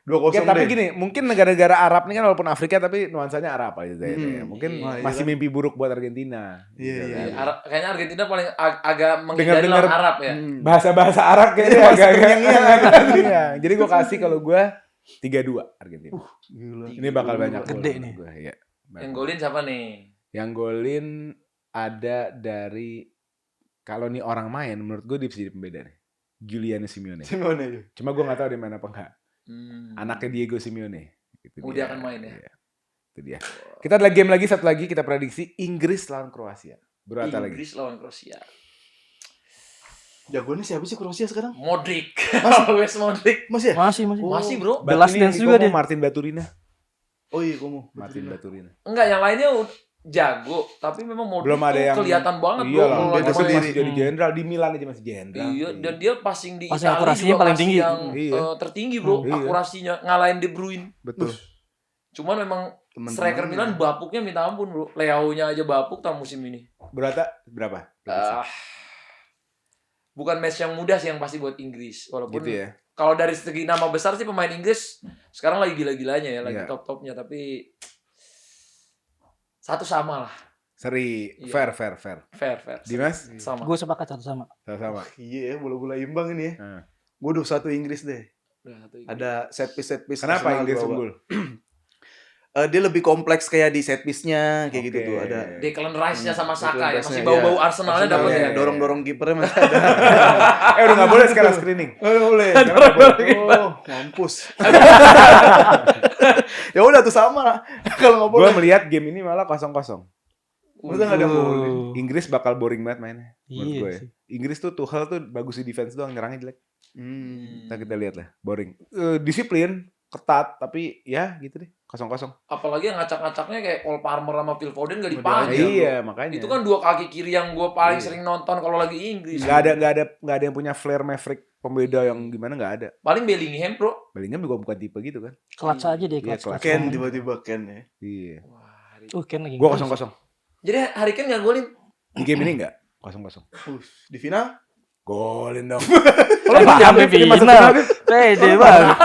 2-0 ya, tapi deh. gini, mungkin negara-negara Arab ini kan walaupun Afrika tapi nuansanya Arab Aljazair ya. Mungkin Iya, masih kan. mimpi buruk buat Argentina. Iya, Gitu iya. kan. kayaknya Argentina paling agak menghindari Dengar-dengar- lawan Arab ya. Bahasa-bahasa Arab kayaknya Iya, agak-agak terngiang-ngiang. Iya. Jadi gue kasih kalau gue 3-2 Argentina. Gila. Ini bakal banyak gol Gede menurut nih. gua, iya. Yang golin siapa nih? Yang golin ada dari kalau nih orang main menurut gue dia bisa jadi pembeda nih. Giuliano Simeone. Simone. Cuma gue nggak tahu dia main apa enggak. Hmm. Anaknya Diego Simeone. Itu Dia akan main ya? Iya. Itu dia. Kita ada game lagi, satu lagi kita prediksi Inggris lawan Kroasia. Berapa lagi? Inggris lawan Kroasia. Jagoannya siapa sih Kroasia sekarang? Modric. Wes Modric. Masih ya? Masih. Masih, Bro. The Last Ini Dance yang juga ngomong dia. Martin Baturina. Oh iya, kamu. Martin Baturina. Enggak, yang lainnya jago, tapi memang Modric Belum ada tuh yang kelihatan banget Iya lah, bro. beda dia sendiri. masih jadi jenderal di Milan aja masih jenderal. Iya, dan dia passing di Passing Italia akurasinya juga paling masih tinggi. yang Iya. tertinggi bro, Iya. akurasinya ngalahin De Bruyne. Betul. Cuman memang Teman-teman striker Milan bapuknya minta ampun bro. Leo-nya aja bapuk tahun musim ini. Berapa? Ah, bukan match yang mudah sih yang pasti buat Inggris. Walaupun Gitu ya. kalau dari segi nama besar sih pemain Inggris sekarang lagi gila-gilanya ya, lagi Iya. top-topnya. Tapi satu sama lah, Seri Iya. fair. Dimas? sama. Gue sepakat satu sama. Sama. Iya ya, bola-bola imbang ini ya. Hmm. Gue 2-1 Inggris deh. Udah, satu Inggris. Ada set piece. Kenapa Arsenal Inggris di bawah. unggul? Dia lebih kompleks kayak di set piece-nya kayak gitu Oke. tuh ada. Declan Rice-nya sama Declan Saka ya, Rice-nya, masih bau-bau iya. Arsenalnya dapat Arsenalnya, ya. Dorong-dorong kipernya masih ada. Udah nggak boleh sekarang screening. boleh. Oh, mampus. Ya udah tuh sama. Kalau nggak boleh. Gue melihat game ini malah 0-0. Masa nggak ada yang boleh? Inggris bakal boring banget mainnya. Menurut Iya gue ya. sih. Inggris tuh Tuchel tuh bagus di defense doang, nyerangnya jelek. Hmm. Nah, kita lihat lah, boring. Disiplin, ketat, tapi ya gitu deh, 0-0. Apalagi yang ngacak-ngacaknya kayak Cole Palmer sama Phil Foden gak Udah dipanggil. aja. Iya, makanya. Itu kan dua kaki kiri yang gue paling Iya. sering nonton kalau lagi Inggris. nggak ada yang punya flair Maverick pembeda yang gimana, nggak ada. Paling Bellingham bro. Bellingham juga bukan tipe gitu kan. Clutch aja dia, Iya, clutch. clutch. Ken tiba-tiba Ken ya. Iya. Wah, Ken lagi. Gua 0-0. jadi Harry Kane gak golin. Di game ini enggak? 0-0. Di final? Golin dong. Kalau sampai final. Pede banget.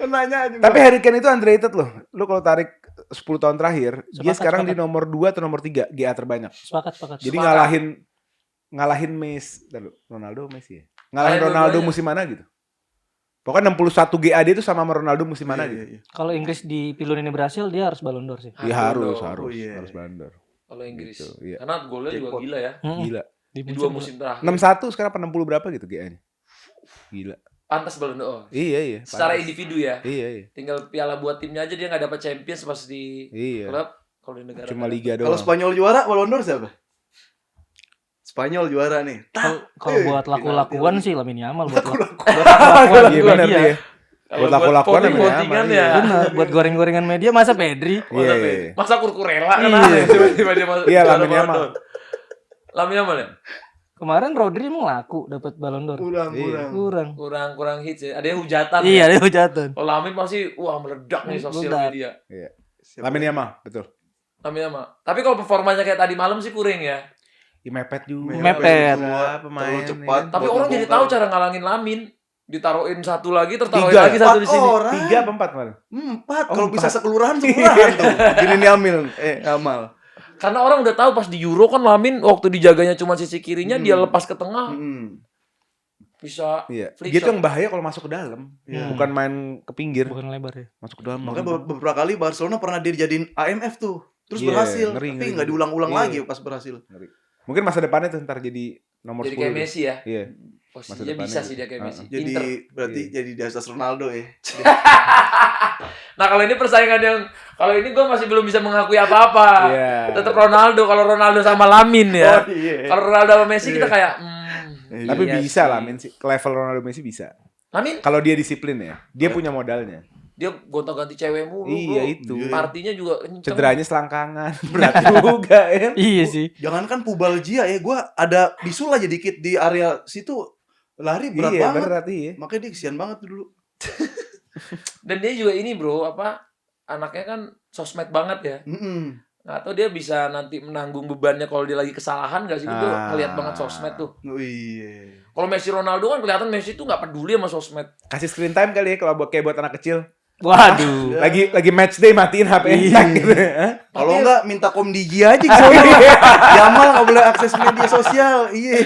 Nanya aja. Tapi Harry Kane itu underrated loh. Lu kalau tarik 10 tahun terakhir, dia Sepakat, sekarang di sepakat. nomor 2 atau nomor 3 GA terbanyak. Sepakat. Jadi Sepakat. ngalahin Messi, Ronaldo Messi ya. Ngalahin Ngalahin Ronaldo dua-duanya. musim mana gitu. Pokoknya 61 GA dia itu sama Ronaldo musim mana Iya, gitu. iya. Kalau Inggris di piala ini berhasil, dia harus Ballon d'Or sih. Iya harus, dong. harus, Oh, iya. harus Ballon d'Or. Kalau Inggris. Gitu, iya. Karena golnya juga Jackpot. gila ya. Gila. Di Di dua musim terakhir. 61 sekarang apa 60 berapa gitu GA-nya. Gila. Pantas Ballon d'Or. Iya. Secara pantas. individu ya. Iya. Tinggal piala buat timnya aja dia nggak dapat Champions pas di Iya. klub. Kalau di negara Cuma kan. liga Kalau doang. Spanyol juara, Ballon d'Or siapa? Spanyol juara nih. Kalau buat laku-lakuan sih Lamine Yamal buat Iya di benar media. dia. Buat laku-lakuan voting- Lamine votingan Yamal, ya. Benar, buat goreng-gorengan media masa Pedri. Iya, iya. Masa Kurkurela kan Iya. tiba-tiba dia masuk. Iya, juara Lamine Ballon Yamal. d'Or. Lamine Yamal ya? Kemarin Rodri emang laku dapat Ballon d'Or. Kurang. Kurang. hits ya. Ada yang hujatan. Iya, ya. dia hujatan. Kalau Lamine pasti meledak nih sosial Meledak. media. Iya. Lamine Yamal, betul. Lamine Yamal. Tapi kalau performanya kayak tadi malam sih kuring ya. Mepet juga. Mepet. Semua pemain. Terlalu cepat. Tapi Buat orang jadi ngebongkar. tahu cara ngalangin Lamine. Ditaruhin satu lagi, tertaruhin Tiga. lagi satu di 4 sini. orang. 3 apa 4 kemarin? 4. Oh, Kalau 4. bisa sekelurahan tuh. Gini Yamal. Yamal. Karena orang udah tahu pas di Euro kan Lamine waktu dijaganya cuma sisi kirinya, dia lepas ke tengah. Bisa Iya. flick Dia tuh shot. yang bahaya kalau masuk ke dalam. Iya. Bukan main ke pinggir. Bukan lebar ya. Masuk ke dalam. Makanya beberapa kali Barcelona pernah dijadiin AMF tuh. Terus Iya, berhasil. ngeri, Tapi ngeri. nggak diulang-ulang Iya. lagi pas berhasil. Mungkin masa depannya tuh ntar jadi nomor Jadi 10. kayak tuh. Messi ya. Iya. Posisinya depannya bisa gitu. sih dia kayak Messi. Jadi Inter. berarti Iya. jadi di atas Ronaldo ya. Nah kalau ini persaingan yang kalau ini gue masih belum bisa mengakui apa-apa. Iya. Tetap Ronaldo. Kalau Ronaldo sama Lamine ya. Iya. Kalau Ronaldo sama Messi kita kayak. Tapi iya bisa sih. lah, Min. Level Ronaldo Messi bisa. Lamine Kalau dia disiplin ya. Dia punya modalnya. dia gonta-ganti cewek mulu. Iya, bro. itu. Partinya juga kenceng. Cederanya selangkangan. Berat juga ya. Iya sih. Jangankan pubalgia ya, gue ada bisul aja dikit di area situ. Lari berat Iya, banget. berat iya. Makanya dia kesian banget dulu. Dan dia juga ini bro, anaknya kan sosmed banget ya. Atau dia bisa nanti menanggung bebannya kalau dia lagi kesalahan gak sih? Itu ngeliat banget sosmed tuh. Oh iya. Kalau Messi Ronaldo kan kelihatan Messi tuh nggak peduli sama sosmed. Kasih screen time kali ya kalau kayak buat anak kecil. Waduh. Lagi match day matiin HP-nya gitu. Kalau enggak minta komdigi aja gitu. Yamal nggak boleh akses media sosial. Iya.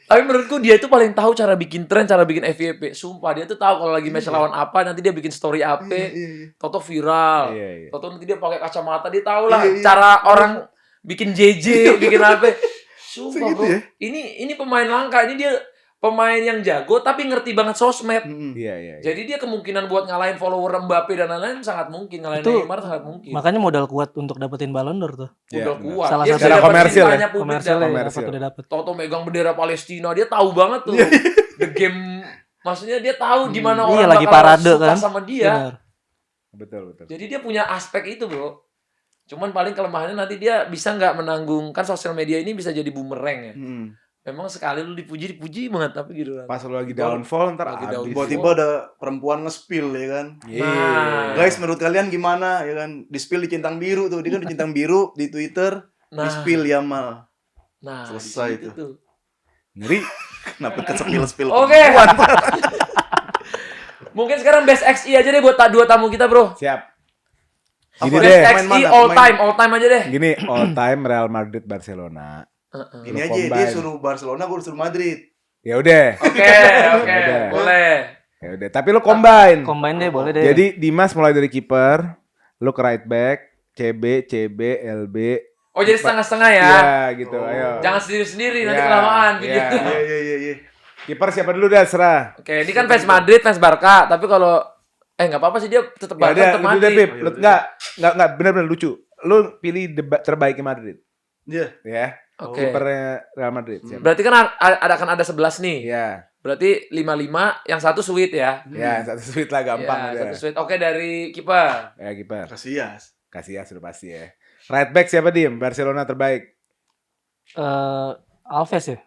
Tapi menurutku dia itu paling tahu cara bikin tren, cara bikin FYP. Sumpah dia tuh tahu kalau lagi match lawan apa, nanti dia bikin story apa, toto viral. Iya. Toto nanti dia pakai kacamata, dia tahu lah Iya. cara orang bikin JJ, bikin apa. Sumpah Segitu bro. ya? Ini pemain langka, ini dia pemain yang jago tapi ngerti banget sosmed. Iya. Jadi dia kemungkinan buat ngalahin follower Mbappe dan lain-lain sangat mungkin, ngalahin Itu Neymar sangat mungkin. Makanya modal kuat untuk dapetin Ballon d'Or tuh. Iya, Udah benar. kuat. Salah Dia satu bisa cara dapet komersil ya? cintanya publik Komersial dan ya, komersial. dapat udah dapet. Toto megang bendera Palestina, dia tahu banget tuh. The game, maksudnya dia tahu gimana Iya, orang lagi bakal parade suka kan. sama dia. Benar. Betul. Jadi dia punya aspek itu bro. Cuman paling kelemahannya nanti dia bisa nggak menanggung, kan sosial media ini bisa jadi bumerang ya. Memang sekali lu dipuji banget tapi gitu kan. Pas lu lagi downfall ntar Lagi abis. downfall. Tiba-tiba ada perempuan nge-spill ya kan. Iya. Nah. Guys, menurut kalian gimana ya kan? Di-spill di centang biru tuh. Dia kan di centang biru di Twitter. Nah. Di-spill Yamal. Nah, Selesai di situ itu. tuh. Ngeri. Kenapa ke-spill-spill? Oke. Mungkin sekarang best XI aja deh buat dua tamu kita, bro. Siap. Apa Gini deh? deh. Best Pemain XI mana? all Pemain- time aja deh. Gini all time Real Madrid Barcelona. Ini Lu aja dia combine. suruh Barcelona, gue suruh Madrid. Ya udah. Oke, Udah. boleh. Ya udah. Tapi lu combine. Combine deh, boleh deh. Jadi Dimas mulai dari kiper, lu ke right back, CB, LB. Oh, jadi setengah-setengah ya. Iya gitu. Oh. Ayo. Jangan sendiri-sendiri, nanti Iya, kelamaan video. iya. Iya. Kiper siapa dulu dah serah. Oke, ini kan fans Madrid, fans Barca, tapi kalau nggak apa-apa sih dia tetap Ya Barca, udah, tetap lu deh Madrid. Pip. Lu enggak benar-benar lucu. Lu pilih terbaiknya Madrid. Iya. Ya. Oke. Kipernya Real Madrid siapa? Berarti kan ada 11 nih. Iya. Berarti 5-5, yang satu sweet ya. Ya, satu sweet lah gampang Ya, udah. satu sweet. Oke, dari kiper. Ya kiper. Casillas. Casillas sudah pasti ya. Right back siapa Dim? Barcelona terbaik. Alves ya?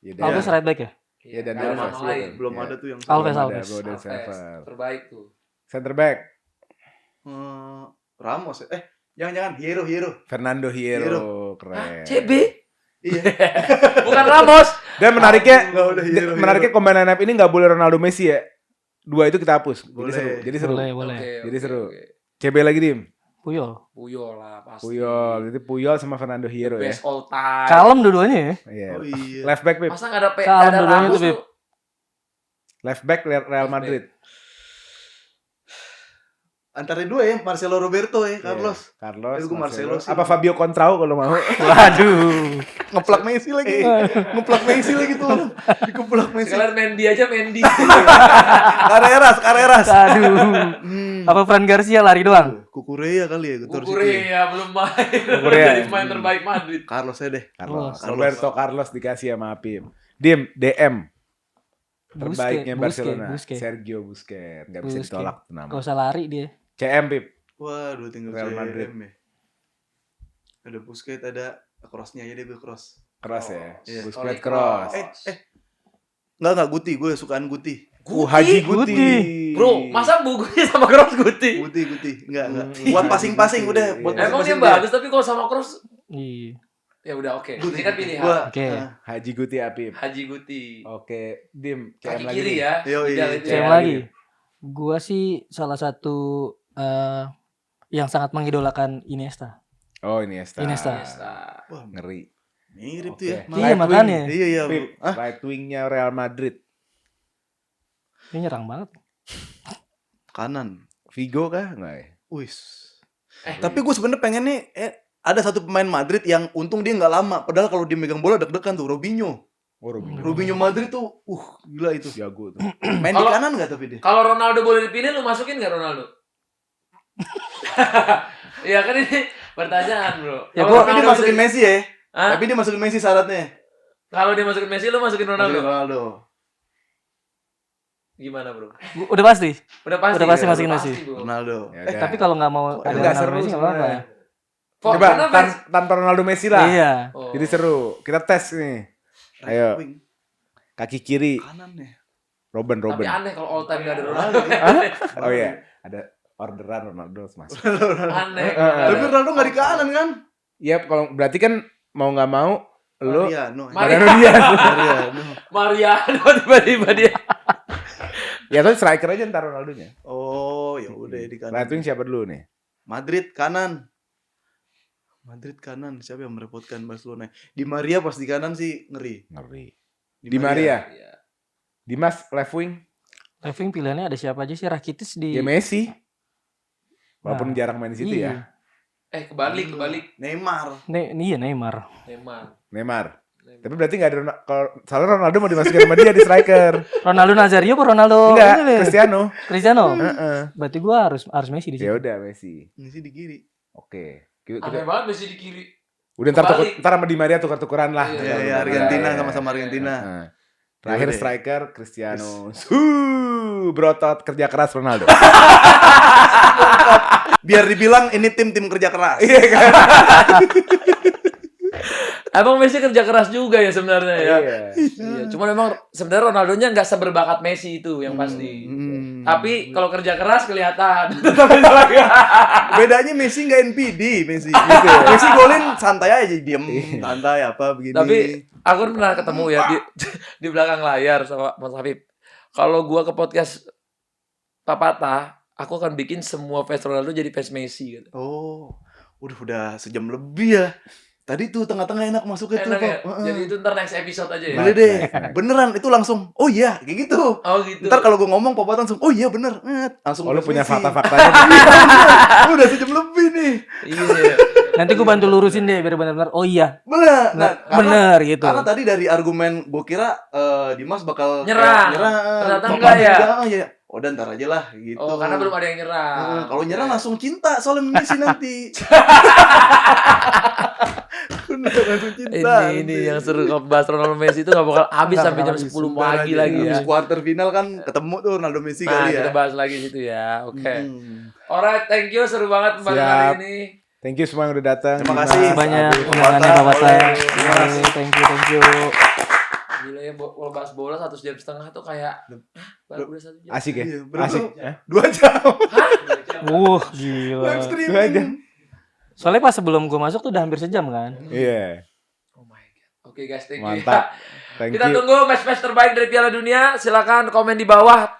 Ya, Alves right back ya? Ya dan Nggak ada Alves. nama lain. Belum Ya. ada tuh yang Alves. Golden Alves, Seven. terbaik tuh. Center back Ramos ya. Jangan Hierro. Fernando Hierro, Hierro. keren. CB? Iya. Bukan Ramos. Dan menariknya, Nggak, udah Hierro. menariknya combine lineup ini nggak boleh Ronaldo Messi ya. Dua itu kita hapus. Boleh. Jadi seru. Boleh. Jadi seru. CB lagi Dim. Puyol. Puyol lah pasti. Puyol, jadi Puyol sama Fernando Hierro ya. Best all time. Kalem dua-duanya ya? Iya. Oh iya. Left back Pip. Masa nggak ada Kalem nggak ada dua-duanya Ramos tuh, Beb. tuh? Left back Real Left Madrid. Antara dua ya, Marcelo Roberto ya, Carlos. Carlos. Tapi gua Marcelo sih. Apa Fabio Contrao kalau mau? Waduh. Ngeplak Messi lagi. Ngeplak Messi lagi tuh. Dikeplak Messi. Sekalian Mendy aja Mendy. Carreras. Aduh. Apa Fran Garcia lari doang? Kukurea kali ya, Korea belum main. Kukurea. Jadi pemain terbaik Madrid. Carlos aja deh. Carlos. Roberto Carlos dikasih sama Apim. DM. Terbaiknya Barcelona. Busquets. Sergio Busquets. Gak bisa ditolak tuh nama. Gak usah lari dia. CM Pip. Waduh, tinggal Real Madrid. CM ya. Ada Busquets, ada cross-nya aja deh, gue cross. Cross ya. Iya. Busquets Toni cross. Enggak Guti, gue sukaan Guti. Haji Guti. Bro, masa bukunya sama Cross Guti? Guti. Enggak. Buat passing-passing udah, buat Emang dia passing-passing bagus, tapi kalau sama Cross Iya. ya udah oke. Guti. Ini kan pilihan. Oke. Haji Guti Apip. Haji Guti. Oke, Dim. Kaki CM lagi kiri nih. ya. Yoi. Ideal itu CM ya. lagi. Gua sih salah satu yang sangat mengidolakan Iniesta. Oh, Iniesta. Iniesta. Wah, Ngeri. mirip Oke. tuh ya. Iya, makanya. Iya. Pip, right wingnya Real Madrid. Dia nyerang banget. Kanan. Vigo kah? Enggak ya? Wis. Tapi gue sebenarnya pengen nih ada satu pemain Madrid yang untung dia nggak lama. Padahal kalau dia megang bola deg-degan tuh, Robinho. Oh, Robinho. Robinho Madrid tuh, gila itu. Jago tuh. Main di kanan nggak tapi dia? Kalau Ronaldo boleh dipilih, lu masukin nggak Ronaldo? Iya kan ini pertanyaan bro. Ya, Kalau Tapi dia Ronaldo masukin bisa- Messi ya. Hah? Tapi dia masukin Messi syaratnya. Kalau dia masukin Messi, lu masukin Ronaldo. Masukin Ronaldo. Gimana bro? Udah pasti. Udah pasti. Udah pasti ya? masukin Udah Messi. bro. Ronaldo. Ya udah. Tapi kalau nggak mau ada Nggak Ronaldo seru Messi nggak apa-apa. sebenarnya. Kok Coba kenapa? tanpa Ronaldo Messi lah. Iya. Oh. Jadi seru. Kita tes nih. Ayo. Right wing. Kaki kiri Kanan ya. Robin. Tapi aneh kalau all time gak ada Ronaldo. Oh iya, ada orderan Ronaldo masuk. Aneh. Tapi Ronaldo nggak di kanan kan? Iya, kalau berarti kan mau nggak mau lu Mariano. Mariano Mariano. Mariano tiba-tiba dia. ya tapi striker aja ntar Ronaldonya. Oh, ya udah di kanan. Right wing siapa dulu nih? Madrid kanan. Siapa yang merepotkan Barcelona? Di Maria pas di kanan sih ngeri. Ngeri. Di Maria. Dimas left wing. Leving pilihannya ada siapa aja sih? Rakitic di. Ya Messi. Walaupun Nah, jarang main di situ iya. ya. Kebalik. Neymar. Iya Neymar. Neymar. Tapi berarti nggak ada kalau soalnya Ronaldo mau dimasukin sama dia di striker. Ronaldo Nazario apa Ronaldo? Enggak, ini deh? Cristiano. Cristiano. Heeh. Berarti gua harus Messi di Ya situ. udah Messi. Ini sih di kiri. Oke. Aneh banget Messi di kiri. Udah Kebalik. ntar sama Di Maria tukar-tukaran lah. Iya, Ya, Argentina sama Argentina. Heeh. Terakhir Yaudah. striker Cristiano. Berotot kerja keras Ronaldo. Biar dibilang ini tim kerja keras. Iya kan? Emang Messi kerja keras juga ya sebenarnya ya. Iya. Cuman emang sebenarnya Ronaldonya nggak seberbakat Messi itu yang pasti. Tapi kalau kerja keras kelihatan. Bedanya Messi nggak NPD, Messi. Messi golin santai aja, diem, santai apa begini. Tapi aku pernah ketemu ya di belakang layar sama Mas Habib. Kalau gua ke podcast Papata, aku akan bikin semua fans Ronaldo jadi fans Messi gitu. Oh, udah sejam lebih ya. Tadi tuh tengah-tengah enak masuknya tuh, Enak ya? Pak. Jadi itu ntar next episode aja ya. Boleh deh. Beneran itu langsung. Oh iya, kayak gitu. Oh gitu. Ntar kalau gue ngomong Papa langsung, oh iya bener. Langsung Oh lu fans punya Messi. fakta-faktanya. Udah sejam lebih nih. Iya. Nanti gua bantu lurusin deh biar benar-benar. Oh iya. Bener. Bener gitu. Karena tadi dari argumen gue kira Dimas bakal Nyerang. Ternyata Papa enggak ya? ya. Oh, dan ntar aja lah gitu. Oh, karena belum ada yang nyerang. Kalau nyerang langsung cinta soalnya Messi nanti. Bener, langsung cinta. Ini yang seru kalau bahas Ronaldo Messi itu gak bakal habis sampai jam 10 pagi lagi ya. Habis quarter final kan ketemu tuh Ronaldo Messi Nah, kali ya. kita bahas lagi situ ya. Oke. Hmm. Alright, thank you, seru banget pembahasan Siap. hari ini. Thank you semua yang udah datang. Terima Dimas, kasih. banyak Abi. undangannya Bapak saya. Thank you. Gila ya, kalau bahas bola 1,5 jam tuh kayak baru udah 1 jam. Asik ya? Iya, berapa? Asik. Hah? 2 jam. Gila. Live streaming. 2 jam. Soalnya pas sebelum gua masuk tuh udah hampir sejam kan. Iya. Oh my god. Oke guys, thank you. Mantap. Thank Kita you. tunggu match-match terbaik dari Piala Dunia. Silakan komen di bawah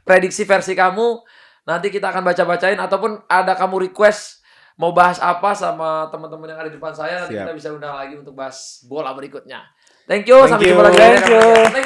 prediksi versi kamu. Nanti kita akan baca-bacain ataupun ada kamu request mau bahas apa sama teman-teman yang ada di depan saya, nanti Siap. kita bisa undang lagi untuk bahas bola berikutnya. Thank you, Thank sampai you. jumpa lagi. Thank you. Thank you.